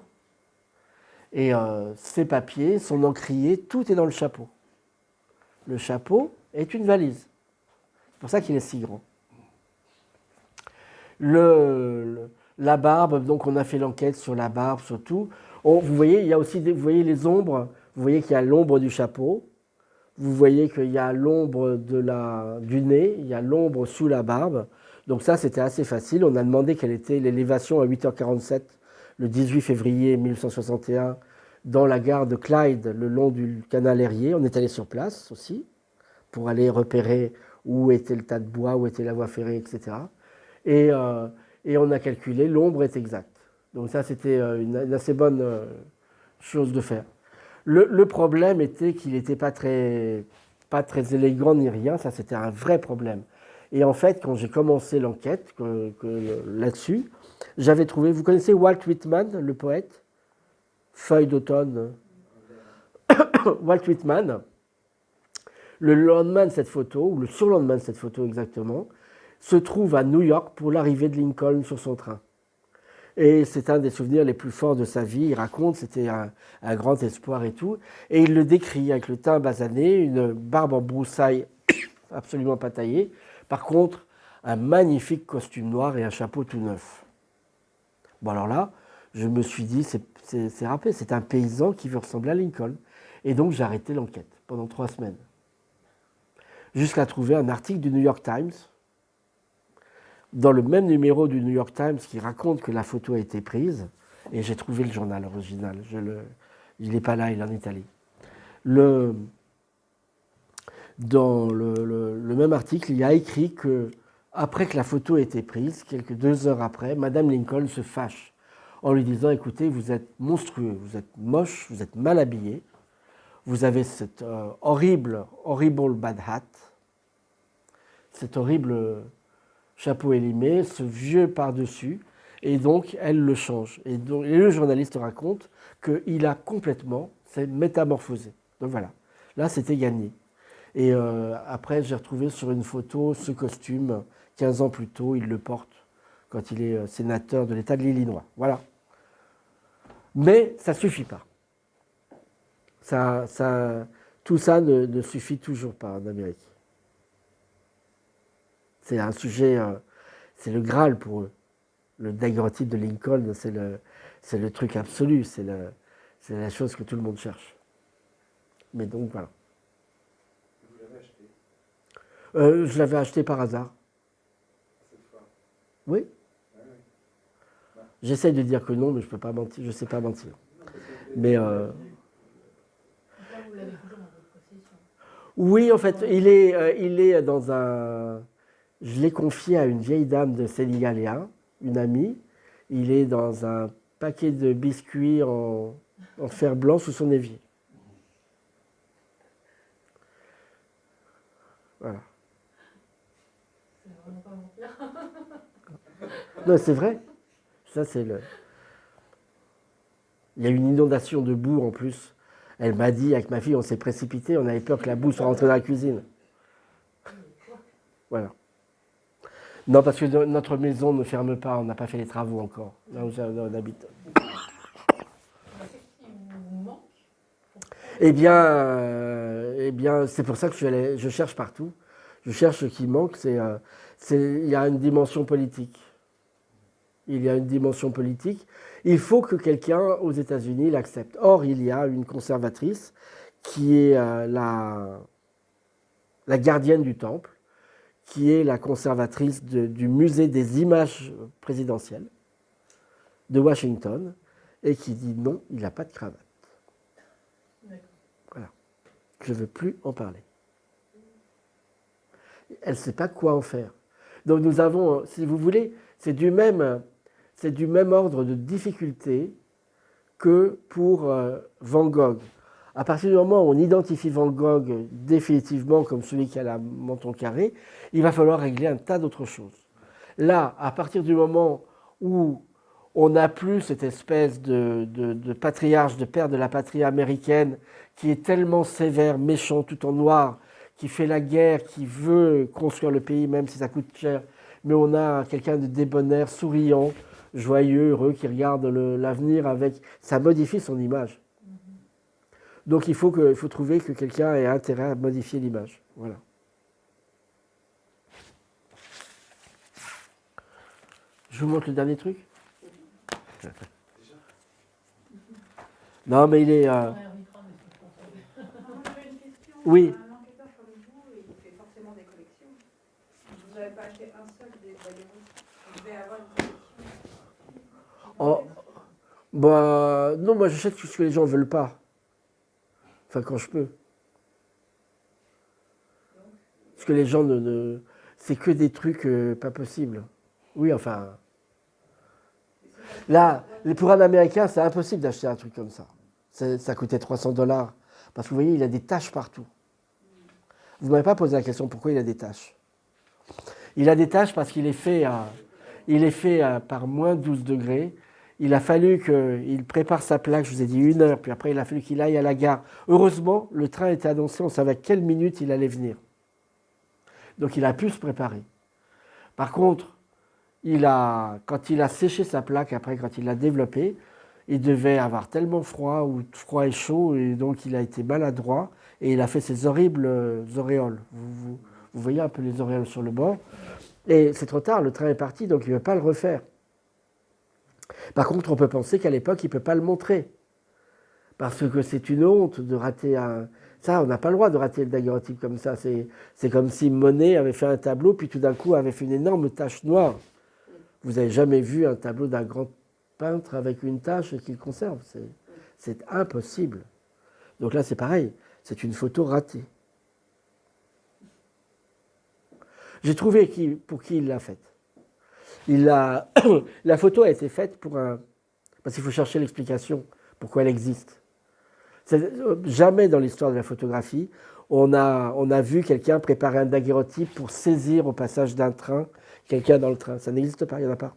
Et ses papiers, son encrier, tout est dans le chapeau. Le chapeau est une valise. C'est pour ça qu'il est si grand. La barbe, donc on a fait l'enquête sur la barbe, sur tout. Vous voyez, il y a aussi vous voyez les ombres. Vous voyez qu'il y a l'ombre du chapeau. Vous voyez qu'il y a l'ombre du nez. Il y a l'ombre sous la barbe. Donc ça, c'était assez facile. On a demandé quelle était l'élévation à 8h47 le 18 février 1861 dans la gare de Clyde, le long du canal Erie. On est allé sur place aussi pour aller repérer où était le tas de bois, où était la voie ferrée, etc. Et on a calculé, l'ombre est exacte. Donc ça, c'était une assez bonne chose de faire. Le problème était qu'il n'était pas très élégant ni rien, ça c'était un vrai problème. Et en fait, quand j'ai commencé l'enquête là-dessus, j'avais trouvé, vous connaissez Walt Whitman, le poète, Feuille d'automne, Walt Whitman, le lendemain de cette photo, ou le surlendemain de cette photo exactement, se trouve à New York pour l'arrivée de Lincoln sur son train. Et c'est un des souvenirs les plus forts de sa vie. Il raconte, c'était un grand espoir et tout. Et il le décrit avec le teint basané, une barbe en broussailles absolument pas taillée. Par contre, un magnifique costume noir et un chapeau tout neuf. Bon alors là, je me suis dit, c'est rappelé, c'est un paysan qui veut ressembler à Lincoln. Et donc j'ai arrêté l'enquête pendant 3 semaines. Jusqu'à trouver un article du New York Times, dans le même numéro du New York Times qui raconte que la photo a été prise, et j'ai trouvé le journal original. Il n'est pas là, il est en Italie. Dans le même article, il y a écrit que après que la photo a été prise, quelques 2 heures après, Madame Lincoln se fâche en lui disant « Écoutez, vous êtes monstrueux, vous êtes moche, vous êtes mal habillé, vous avez cette horrible bad hat, cette horrible chapeau élimé, ce vieux par-dessus, et donc elle le change. Et le journaliste raconte qu'il a complètement s'est métamorphosé. Donc voilà, là c'était gagné. Et après j'ai retrouvé sur une photo ce costume, 15 ans plus tôt, il le porte quand il est sénateur de l'État de l'Illinois. Voilà. Mais ça ne suffit pas. Tout ça ne suffit toujours pas en Amérique. C'est un sujet, c'est le Graal pour eux. Le daguerreotype de Lincoln, c'est le truc absolu, c'est la chose que tout le monde cherche. Mais donc voilà. Vous l'avez acheté Je l'avais acheté par hasard. cette fois? Oui. Ouais, ouais. J'essaye de dire que non, mais je peux pas mentir. Je sais pas mentir. Non, parce que Mais Pourquoi vous l'avez toujours dans votre possession? oui, en fait, il est dans un. Je l'ai confié à une vieille dame de Sénégaléa, une amie. Il est dans un paquet de biscuits en fer blanc sous son évier. Voilà. C'est vraiment pas mentir. Non, c'est vrai. Ça, c'est le. Il y a une inondation de boue en plus. Elle m'a dit, avec ma fille, on s'est précipité, on avait peur que la boue soit rentrée dans la cuisine. Voilà. Non, parce que notre maison ne ferme pas, on n'a pas fait les travaux encore, là où on habite. Qu'est-ce qui vous manque? Eh bien, c'est pour ça que je cherche partout. Je cherche ce qui manque, il y a une dimension politique. Il y a une dimension politique. Il faut que quelqu'un aux États-Unis l'accepte. Or, il y a une conservatrice qui est la gardienne du temple, qui est la conservatrice du musée des images présidentielles de Washington, et qui dit non, il n'a pas de cravate. D'accord. Voilà. Je ne veux plus en parler. Elle ne sait pas quoi en faire. Donc nous avons, si vous voulez, c'est du même ordre de difficulté que pour Van Gogh. À partir du moment où on identifie Van Gogh définitivement comme celui qui a la menton carré, il va falloir régler un tas d'autres choses. Là, à partir du moment où on n'a plus cette espèce de patriarche, de père de la patrie américaine, qui est tellement sévère, méchant, tout en noir, qui fait la guerre, qui veut construire le pays, même si ça coûte cher, mais on a quelqu'un de débonnaire, souriant, joyeux, heureux, qui regarde l'avenir avec... Ça modifie son image. Donc il faut trouver que quelqu'un ait intérêt à modifier l'image. Voilà. Je vous montre le dernier truc. Non, mais il est... On réinvitera, mais c'est pour ça. Moi, j'avais une question. Oui. Un enquêteur sur le bout, il fait forcément des collections. Vous n'avez pas acheté un seul des daguerreotypes. Vous devez avoir une collection. Oh, bah, non, moi j'achète tout ce que les gens ne veulent pas. Enfin, quand je peux. Parce que les gens c'est que des trucs pas possibles. Oui, enfin... Là, pour un Américain, c'est impossible d'acheter un truc comme ça. Ça coûtait $300. Parce que vous voyez, il a des taches partout. Vous ne m'avez pas posé la question pourquoi il a des taches. Il a des taches parce qu'il est fait, par moins 12 degrés. Il a fallu qu'il prépare sa plaque, je vous ai dit 1 heure, puis après il a fallu qu'il aille à la gare. Heureusement, le train était annoncé, on savait à quelle minute il allait venir. Donc il a pu se préparer. Par contre, quand il a séché sa plaque, après quand il l'a développée, il devait avoir tellement froid, ou froid et chaud, et donc il a été maladroit, et il a fait ces horribles auréoles. Vous voyez un peu les auréoles sur le bord. Et c'est trop tard, le train est parti, donc il ne veut pas le refaire. Par contre, on peut penser qu'à l'époque, il ne peut pas le montrer. Parce que c'est une honte de rater un... Ça, on n'a pas le droit de rater le daguerreotype comme ça. C'est comme si Monet avait fait un tableau, puis tout d'un coup avait fait une énorme tache noire. Vous n'avez jamais vu un tableau d'un grand peintre avec une tache qu'il conserve. C'est impossible. Donc là, c'est pareil. C'est une photo ratée. J'ai trouvé pour qui il l'a faite. La photo a été faite pour un... Parce qu'il faut chercher l'explication pourquoi elle existe. Jamais dans l'histoire de la photographie, on a vu quelqu'un préparer un daguerreotype pour saisir au passage d'un train quelqu'un dans le train. Ça n'existe pas, il n'y en a pas.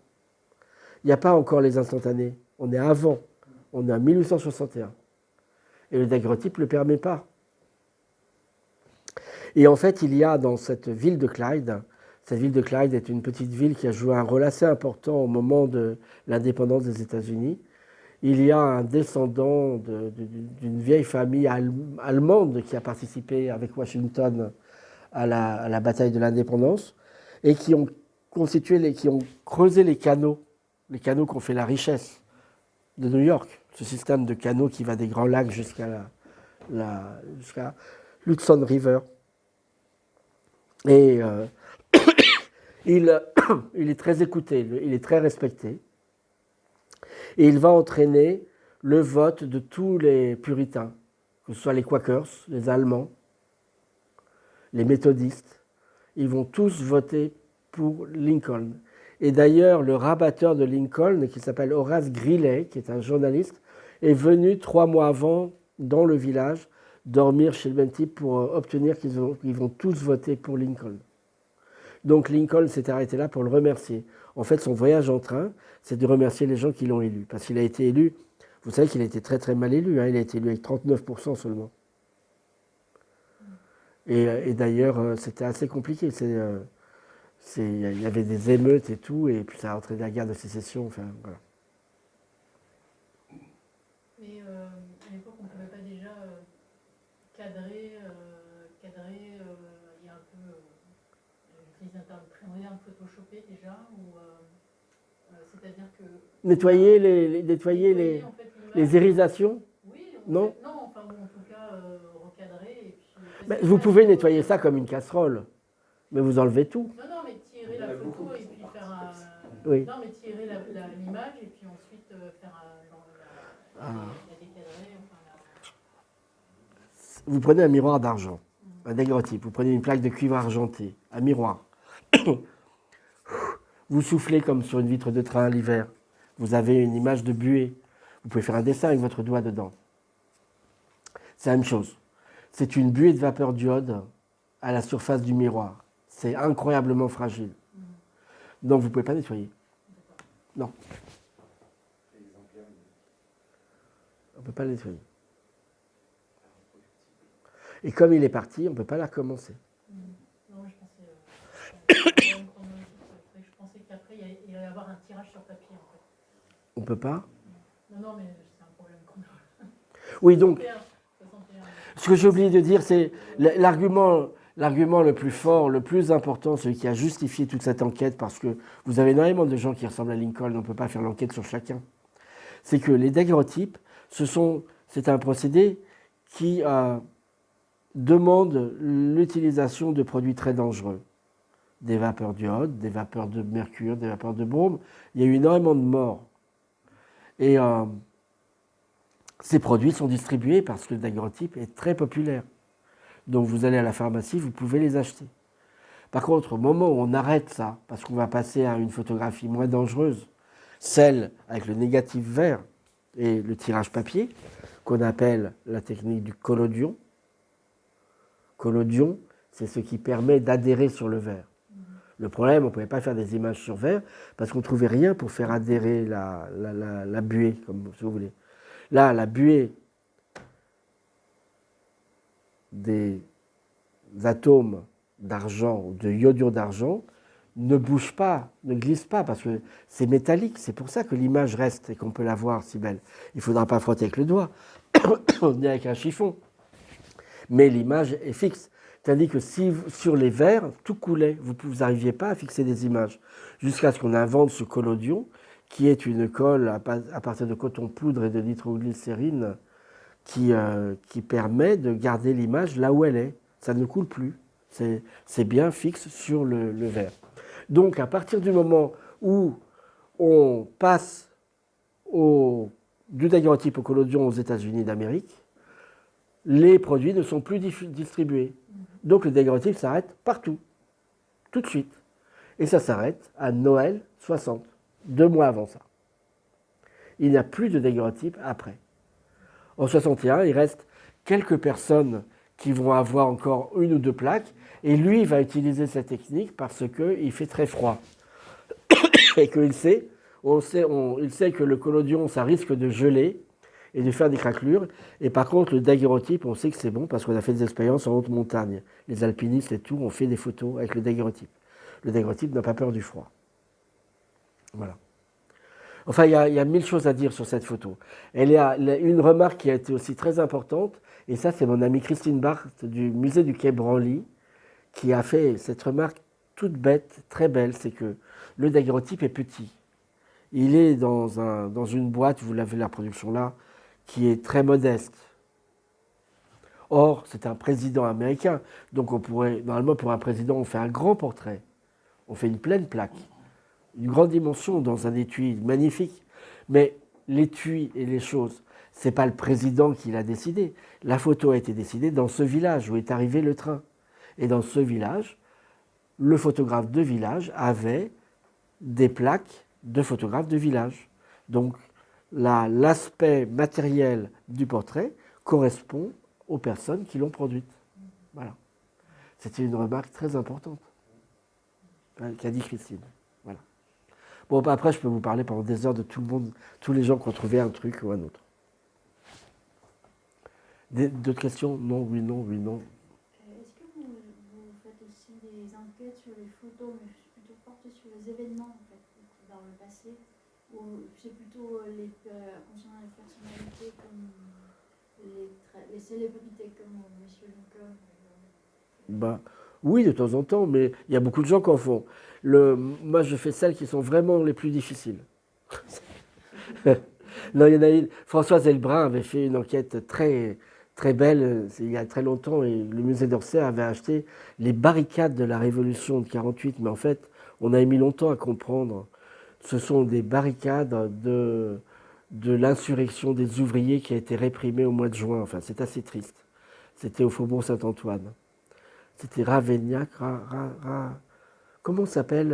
Il n'y a pas encore les instantanés. On est avant. On est en 1861. Et le daguerreotype ne le permet pas. Et en fait, il y a dans cette ville de Clyde est une petite ville qui a joué un rôle assez important au moment de l'indépendance des États-Unis. Il y a un descendant d'une vieille famille allemande qui a participé avec Washington à la bataille de l'indépendance et qui ont creusé les canaux qui ont fait la richesse de New York. Ce système de canaux qui va des Grands Lacs jusqu'à l'Hudson River. Et il est très écouté, il est très respecté. Et il va entraîner le vote de tous les puritains, que ce soit les Quakers, les Allemands, les méthodistes. Ils vont tous voter pour Lincoln. Et d'ailleurs, le rabatteur de Lincoln, qui s'appelle Horace Greeley, qui est un journaliste, est venu 3 mois avant, dans le village, dormir chez le même type pour obtenir qu'ils vont tous voter pour Lincoln. Donc Lincoln s'est arrêté là pour le remercier. En fait, son voyage en train, c'est de remercier les gens qui l'ont élu. Parce qu'il a été élu, vous savez qu'il a été très très mal élu, hein, il a été élu avec 39% seulement. Et d'ailleurs, c'était assez compliqué. Il y avait des émeutes et tout, et puis ça a entraîné la guerre de sécession. Enfin, voilà. Mais à l'époque, on ne pouvait pas déjà cadrer, il y a un peu faire rien de photoshopé déjà ou c'est-à-dire que Nettoyer nettoyer, les, en fait, l'image. les irisations. Oui, Non. non, enfin ou en tout cas recadrer et puis. Parce Ben, que vous là, pouvez je- nettoyer ça comme une casserole, mais vous enlevez tout. Non, mais tirer Il y en la a beaucoup photo qui et sont puis partis faire un. comme ça. Oui. Non, mais tirer l'image et puis ensuite faire la décadrer. Enfin, Vous prenez un miroir d'argent, un daguerreotype, vous prenez une plaque de cuivre argenté, un miroir. Vous soufflez comme sur une vitre de train l'hiver. Vous avez une image de buée. Vous pouvez faire un dessin avec votre doigt dedans. C'est la même chose. C'est une buée de vapeur d'iode à la surface du miroir. C'est incroyablement fragile. Donc vous ne pouvez pas nettoyer. Non, Exemplaire, on ne peut pas le nettoyer. Et comme il est parti, on ne peut pas la recommencer. non, je pensais. Je pensais qu'après il y allait y avoir un tirage sur papier en fait. On ne peut pas. Non, mais c'est un problème qu'on a. Oui, donc, 61. ce que j'ai oublié de dire, c'est l'argument le plus fort, le plus important, celui qui a justifié toute cette enquête, parce que vous avez énormément de gens qui ressemblent à Lincoln, on ne peut pas faire l'enquête sur chacun, c'est que les daguerreotypes, c'est un procédé qui demande l'utilisation de produits très dangereux. Des vapeurs d'iode, des vapeurs de mercure, des vapeurs de brome. Il y a eu énormément de morts. Et ces produits sont distribués parce que le daguerreotype est très populaire. Donc vous allez à la pharmacie, vous pouvez les acheter. Par contre, au moment où on arrête ça, parce qu'on va passer à une photographie moins dangereuse, celle avec le négatif vert et le tirage papier, qu'on appelle la technique du collodion. Collodion, c'est ce qui permet d'adhérer sur le verre. Le problème, on ne pouvait pas faire des images sur verre parce qu'on ne trouvait rien pour faire adhérer la buée, comme si vous voulez. Là, la buée des atomes d'argent ou de iodure d'argent ne bouge pas, ne glisse pas parce que c'est métallique. C'est pour ça que l'image reste et qu'on peut la voir si belle. Il ne faudra pas frotter avec le doigt, ni avec un chiffon. Mais l'image est fixe. C'est-à-dire que si sur les verres, tout coulait, vous n'arriviez pas à fixer des images. Jusqu'à ce qu'on invente ce collodion, qui est une colle à partir de coton poudre et de nitroglycérine qui permet de garder l'image là où elle est. Ça ne coule plus. C'est bien fixe sur le verre. Donc à partir du moment où on passe du daguerreotype au collodion aux États-Unis d'Amérique, les produits ne sont plus distribués. Donc le daguerreotype s'arrête partout, tout de suite. Et ça s'arrête à Noël 60, 2 mois avant ça. Il n'y a plus de daguerreotype après. En 61, il reste quelques personnes qui vont avoir encore 1 ou 2 plaques, et lui va utiliser cette technique parce qu'il fait très froid. Et qu'il sait, il sait que le collodion, ça risque de geler et de faire des craquelures. Et par contre, le daguerreotype, on sait que c'est bon parce qu'on a fait des expériences en haute montagne. Les alpinistes et tout ont fait des photos avec le daguerreotype. Le daguerreotype n'a pas peur du froid. Voilà. Enfin, il y a 1000 choses à dire sur cette photo. Elle a une remarque qui a été aussi très importante, et ça, c'est mon amie Christine Barthes du musée du Quai Branly qui a fait cette remarque toute bête, très belle, c'est que le daguerreotype est petit. Il est dans une boîte, vous l'avez la reproduction là, qui est très modeste. Or, c'est un président américain, donc normalement pour un président, on fait un grand portrait, on fait une pleine plaque, une grande dimension dans un étui magnifique. Mais l'étui et les choses, c'est pas le président qui l'a décidé. La photo a été décidée dans ce village où est arrivé le train. Et dans ce village, le photographe de village avait des plaques de photographes de village. Donc l'aspect matériel du portrait correspond aux personnes qui l'ont produite. Voilà. C'était une remarque très importante qu'a dit Christine. Voilà. Bon, après, je peux vous parler pendant des heures de tout le monde, tous les gens qui ont trouvé un truc ou un autre. D'autres questions? Non, oui, non, oui, non. Est-ce que vous faites aussi des enquêtes sur les photos, mais plutôt portées sur les événements en fait, dans le passé, ou c'est plutôt concernant les personnalités comme les célébrités comme M. Lincoln? Bah, Oui, de temps en temps, mais il y a beaucoup de gens qui en font. Moi, je fais celles qui sont vraiment les plus difficiles. Non, il y en a une. Françoise Elbrun avait fait une enquête très, très belle il y a très longtemps et le musée d'Orsay avait acheté les barricades de la Révolution de 48, mais en fait, on a mis longtemps à comprendre. Ce sont des barricades de l'insurrection des ouvriers qui a été réprimée au mois de juin. Enfin, c'est assez triste. C'était au Faubourg Saint-Antoine. C'était Ravignac. Comment s'appelle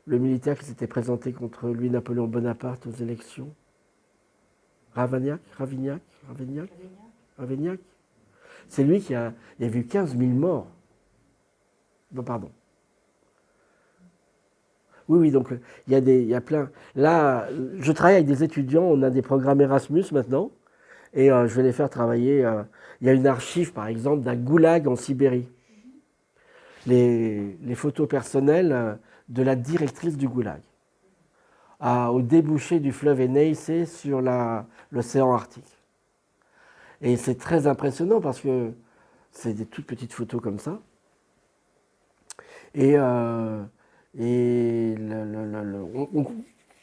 le militaire qui s'était présenté contre lui, Napoléon Bonaparte, aux élections? Ravignac. C'est lui qui a... Il y a eu 15 000 morts. Non, pardon. Oui, donc il y a plein... Là, je travaille avec des étudiants, on a des programmes Erasmus maintenant, et je vais les faire travailler. Il y a une archive, par exemple, d'un goulag en Sibérie. Les photos personnelles de la directrice du goulag, au débouché du fleuve Yenisei sur l'océan Arctique. Et c'est très impressionnant parce que c'est des toutes petites photos comme ça. Et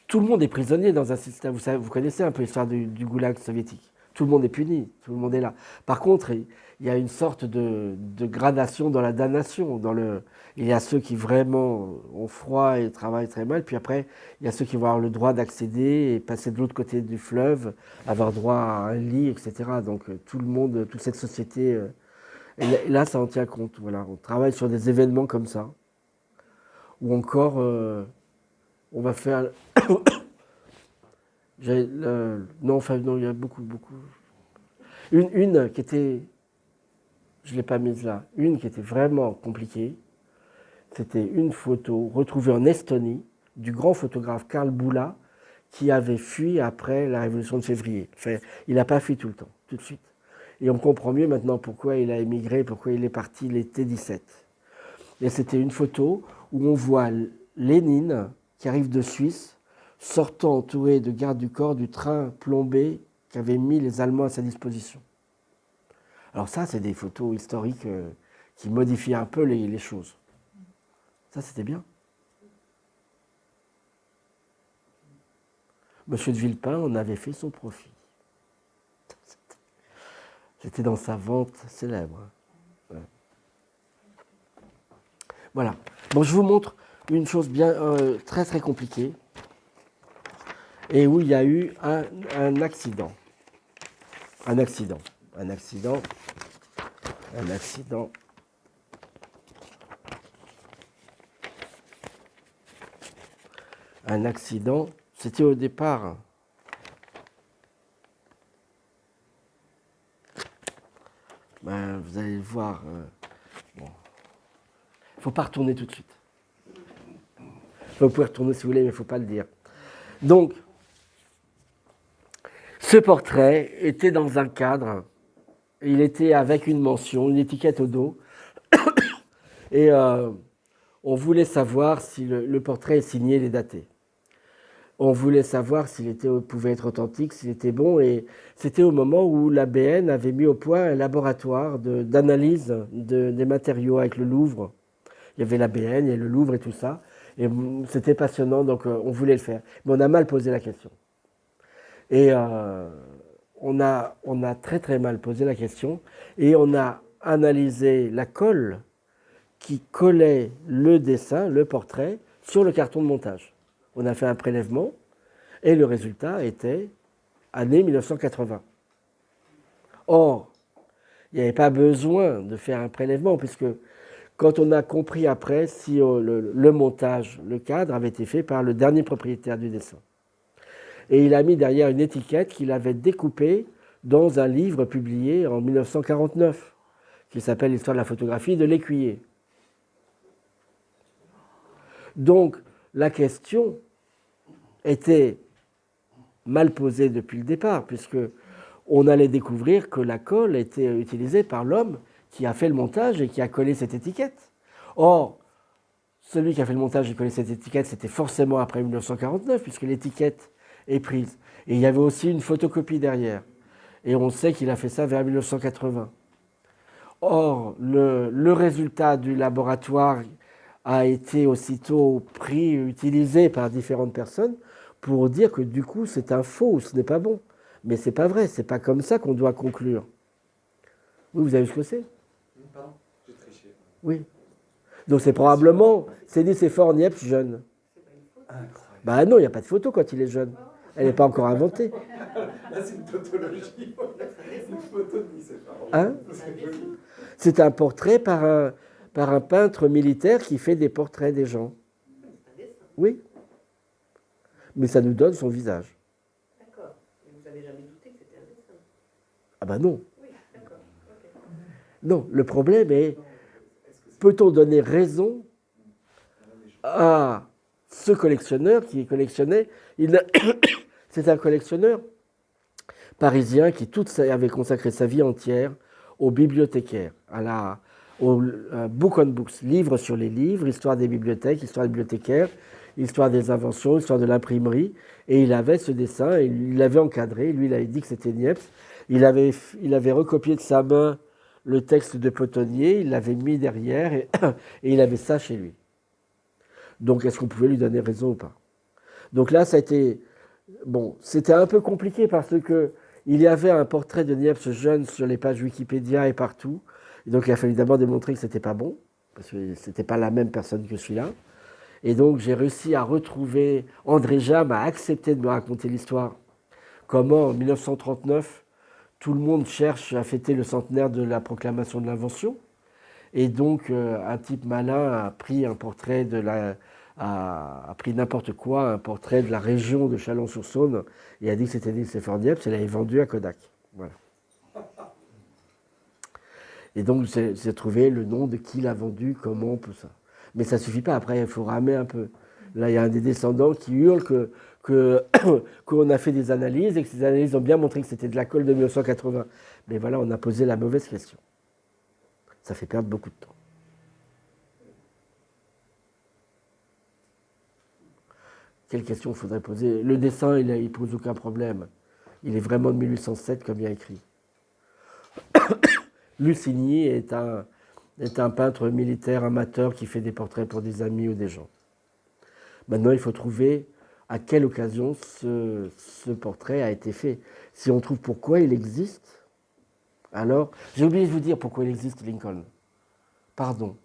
tout le monde est prisonnier dans un système. Vous connaissez un peu l'histoire du goulag soviétique. Tout le monde est puni, tout le monde est là. Par contre, il y a une sorte de gradation dans la damnation. Il y a ceux qui vraiment ont froid et travaillent très mal, puis après, il y a ceux qui vont avoir le droit d'accéder et passer de l'autre côté du fleuve, avoir droit à un lit, etc. Donc tout le monde, toute cette société, et là, ça en tient compte. Voilà. On travaille sur des événements comme ça, ou encore, on va faire... non, il y a beaucoup. Une qui était, je ne l'ai pas mise là, une qui était vraiment compliquée, c'était une photo retrouvée en Estonie du grand photographe Karl Bula qui avait fui après la Révolution de février. Enfin, il n'a pas fui tout le temps, tout de suite. Et on comprend mieux maintenant pourquoi il a émigré, pourquoi il est parti l'été 17. Et c'était une photo où on voit Lénine qui arrive de Suisse, sortant entouré de gardes du corps du train plombé qu'avaient mis les Allemands à sa disposition. Alors ça, c'est des photos historiques qui modifient un peu les choses. Ça, c'était bien. Monsieur de Villepin en avait fait son profit. C'était dans sa vente célèbre. Ouais. Voilà. Bon, je vous montre une chose bien très très compliquée et où il y a eu un accident. Un accident. C'était au départ. Ben, vous allez voir. Bon. Il ne faut pas retourner tout de suite. Vous pouvez retourner si vous voulez, mais il ne faut pas le dire. Donc, ce portrait était dans un cadre. Il était avec une mention, une étiquette au dos. Et on voulait savoir si le portrait est signé et daté. On voulait savoir s'il pouvait être authentique, s'il était bon. Et c'était au moment où l'ABN avait mis au point un laboratoire d'analyse des matériaux avec le Louvre. Il y avait l'ABN, il y avait le Louvre et tout ça. Et c'était passionnant, donc on voulait le faire. Mais on a mal posé la question. Et on a très très mal posé la question. Et on a analysé la colle qui collait le dessin, le portrait, sur le carton de montage. On a fait un prélèvement et le résultat était année 1980. Or, il n'y avait pas besoin de faire un prélèvement puisque quand on a compris après si le montage, le cadre avait été fait par le dernier propriétaire du dessin. Et il a mis derrière une étiquette qu'il avait découpée dans un livre publié en 1949 qui s'appelle L'histoire de la photographie de l'Écuyer. Donc, la question était mal posée depuis le départ, puisque on allait découvrir que la colle était utilisée par l'homme qui a fait le montage et qui a collé cette étiquette. Or, celui qui a fait le montage et collé cette étiquette, c'était forcément après 1949, puisque l'étiquette est prise. Et il y avait aussi une photocopie derrière. Et on sait qu'il a fait ça vers 1980. Or, le résultat du laboratoire a été aussitôt pris, utilisé par différentes personnes pour dire que du coup c'est un faux, ce n'est pas bon. Mais c'est pas vrai, c'est pas comme ça qu'on doit conclure. Oui, vous avez vu ce que c'est? Pardon, j'ai triché. Oui. Donc c'est probablement, c'est dit c'est fort Niepce jeune. Incroyable. Bah non, il n'y a pas de photo quand il est jeune. Elle n'est pas encore inventée. Là, c'est une tautologie. Une photo de Nicéphore. Hein? C'est joli. C'est un portrait par un peintre militaire qui fait des portraits des gens. Oui. Mais ça nous donne son visage. D'accord. Mais vous n'avez jamais douté que c'était un dessin? Ah bah non. Oui, d'accord. Ok. Non, le problème est, peut-on donner raison à ce collectionneur qui collectionnait c'est un collectionneur parisien qui avait consacré sa vie entière aux bibliothécaires, au book on books, livres sur les livres, histoire des bibliothèques, histoire des bibliothécaires, histoire des inventions, histoire de l'imprimerie. Et il avait ce dessin, il l'avait encadré, lui il avait dit que c'était Niepce. Il avait recopié de sa main le texte de Potonnier, il l'avait mis derrière et il avait ça chez lui. Donc est-ce qu'on pouvait lui donner raison ou pas? Donc là, ça a été... Bon, c'était un peu compliqué parce que il y avait un portrait de Niepce jeune sur les pages Wikipédia et partout. Et donc il a fallu d'abord démontrer que c'était pas bon, parce que c'était pas la même personne que celui-là. Et donc j'ai réussi à retrouver... André Jam a accepté de me raconter l'histoire. Comment en 1939, tout le monde cherche à fêter le centenaire de la proclamation de l'invention. Et donc un type malin a pris un portrait a pris n'importe quoi, un portrait de la région de Chalon-sur-Saône, et a dit que c'était Nicéphore Niepce, et l'avait vendu à Kodak. Voilà. Et donc j'ai trouvé le nom de qui l'a vendu, comment, tout ça. Mais ça ne suffit pas, après il faut ramer un peu. Là il y a un des descendants qui hurle qu'on a fait des analyses, et que ces analyses ont bien montré que c'était de la colle de 1980. Mais voilà, on a posé la mauvaise question. Ça fait perdre beaucoup de temps. Quelle question il faudrait poser? Le dessin, il ne pose aucun problème. Il est vraiment de 1807, comme il y a écrit. Lucigny est un peintre militaire amateur qui fait des portraits pour des amis ou des gens. Maintenant, il faut trouver à quelle occasion ce portrait a été fait. Si on trouve pourquoi il existe, alors... J'ai oublié de vous dire pourquoi il existe, Lincoln. Pardon.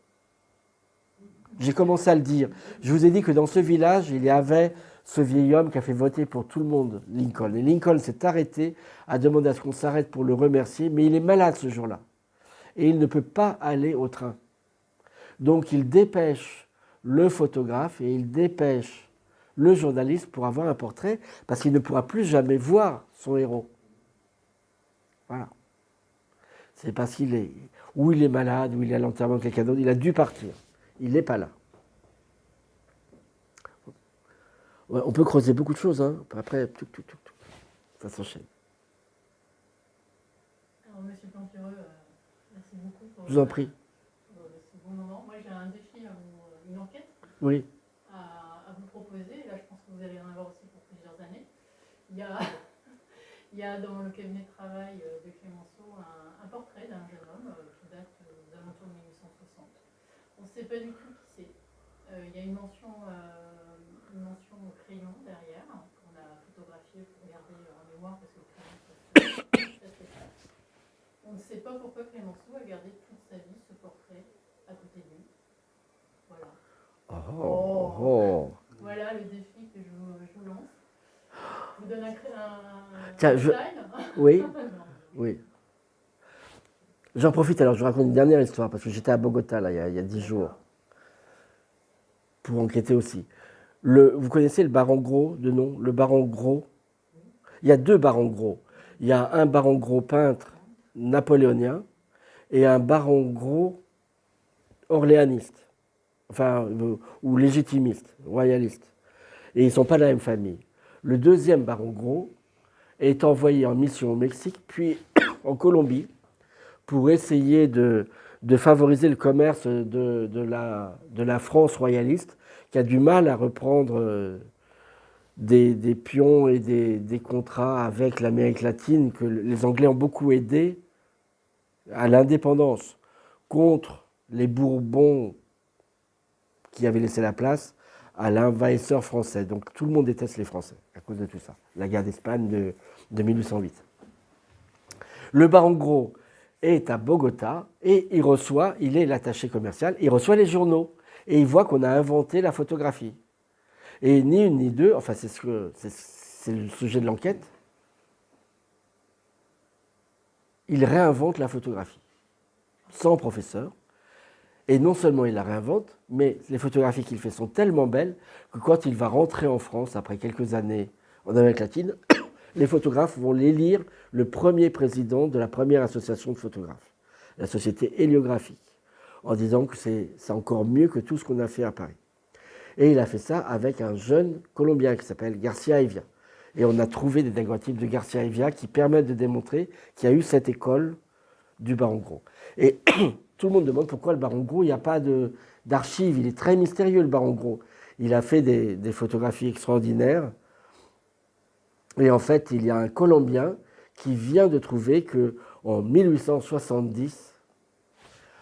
J'ai commencé à le dire. Je vous ai dit que dans ce village, il y avait ce vieil homme qui a fait voter pour tout le monde, Lincoln. Et Lincoln s'est arrêté, a demandé à ce qu'on s'arrête pour le remercier, mais il est malade ce jour-là. Et il ne peut pas aller au train. Donc il dépêche le photographe et il dépêche le journaliste pour avoir un portrait, parce qu'il ne pourra plus jamais voir son héros. Voilà. C'est parce qu'il est... Ou il est malade, ou il est à l'enterrement de quelqu'un d'autre, il a dû partir. Il n'est pas là. Ouais, on peut creuser beaucoup de choses, hein. Après, ça s'enchaîne. Alors, Monsieur Plantureux, merci beaucoup pour Je vous en prie. ce bon moment. Moi, j'ai un défi, une enquête Oui. à vous proposer. Et là, je pense que vous allez en avoir aussi pour plusieurs années. Il y a dans le cabinet de travail de Clémenceau un portrait d'un jeune homme qui date aux alentours de 1860. On ne sait pas du tout qui c'est. Il y a une mention au crayon derrière qu'on a photographié pour garder en mémoire parce que le crayon c'est assez spécial. On ne sait pas pourquoi Clémenceau a gardé toute sa vie ce portrait à côté de lui. Voilà. Voilà le défi que je vous lance. Je vous donne Tiens, design. Oui. Oui. J'en profite alors, je vous raconte une dernière histoire, parce que j'étais à Bogota là, il y a 10 jours, pour enquêter aussi. Vous connaissez le baron Gros de nom? Le baron Gros? Il y a 2 barons Gros. Il y a un baron Gros peintre napoléonien et un baron Gros orléaniste, enfin, ou légitimiste, royaliste. Et ils ne sont pas de la même famille. Le deuxième baron Gros est envoyé en mission au Mexique, puis en Colombie, pour essayer de favoriser le commerce de la France royaliste, qui a du mal à reprendre des pions et des contrats avec l'Amérique latine, que les Anglais ont beaucoup aidé à l'indépendance. contre les Bourbons qui avaient laissé la place à l'envahisseur français. Donc tout le monde déteste les Français à cause de tout ça. La guerre d'Espagne de 1808. Le baron Gros est à Bogota et il est l'attaché commercial, il reçoit les journaux et il voit qu'on a inventé la photographie. Et ni une ni deux, enfin c'est le sujet de l'enquête, il réinvente la photographie, sans professeur. Et non seulement il la réinvente, mais les photographies qu'il fait sont tellement belles que quand il va rentrer en France, après quelques années en Amérique latine, les photographes vont l'élire le premier président de la première association de photographes, la société héliographique, en disant que c'est encore mieux que tout ce qu'on a fait à Paris. Et il a fait ça avec un jeune Colombien qui s'appelle Garcia Hevia. Et on a trouvé des daguerreotypes de Garcia Hevia qui permettent de démontrer qu'il y a eu cette école du baron Gros. Et tout le monde demande pourquoi le baron Gros, il n'y a pas d'archives. Il est très mystérieux, le baron Gros. Il a fait des photographies extraordinaires. Et en fait, il y a un Colombien qui vient de trouver qu'en 1870,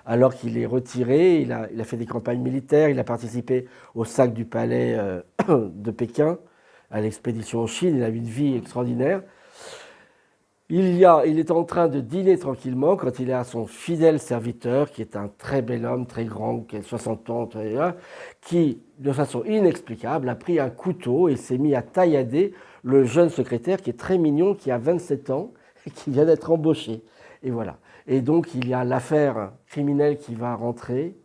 alors qu'il est retiré, il a fait des campagnes militaires, il a participé au sac du palais de Pékin, à l'expédition en Chine, il a eu une vie extraordinaire. Il est en train de dîner tranquillement quand il est à son fidèle serviteur, qui est un très bel homme, très grand, qui a 60 ans, qui, de façon inexplicable, a pris un couteau et s'est mis à taillader le jeune secrétaire qui est très mignon, qui a 27 ans et qui vient d'être embauché. Et voilà. Et donc, il y a l'affaire criminelle qui va rentrer,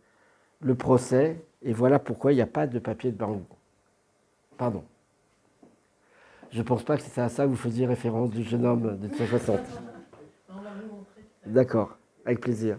le procès, et voilà pourquoi il n'y a pas de papier de baron. Pardon. Je ne pense pas que c'est à ça que vous faisiez référence du jeune homme de 60. On va vous montrer. D'accord, avec plaisir.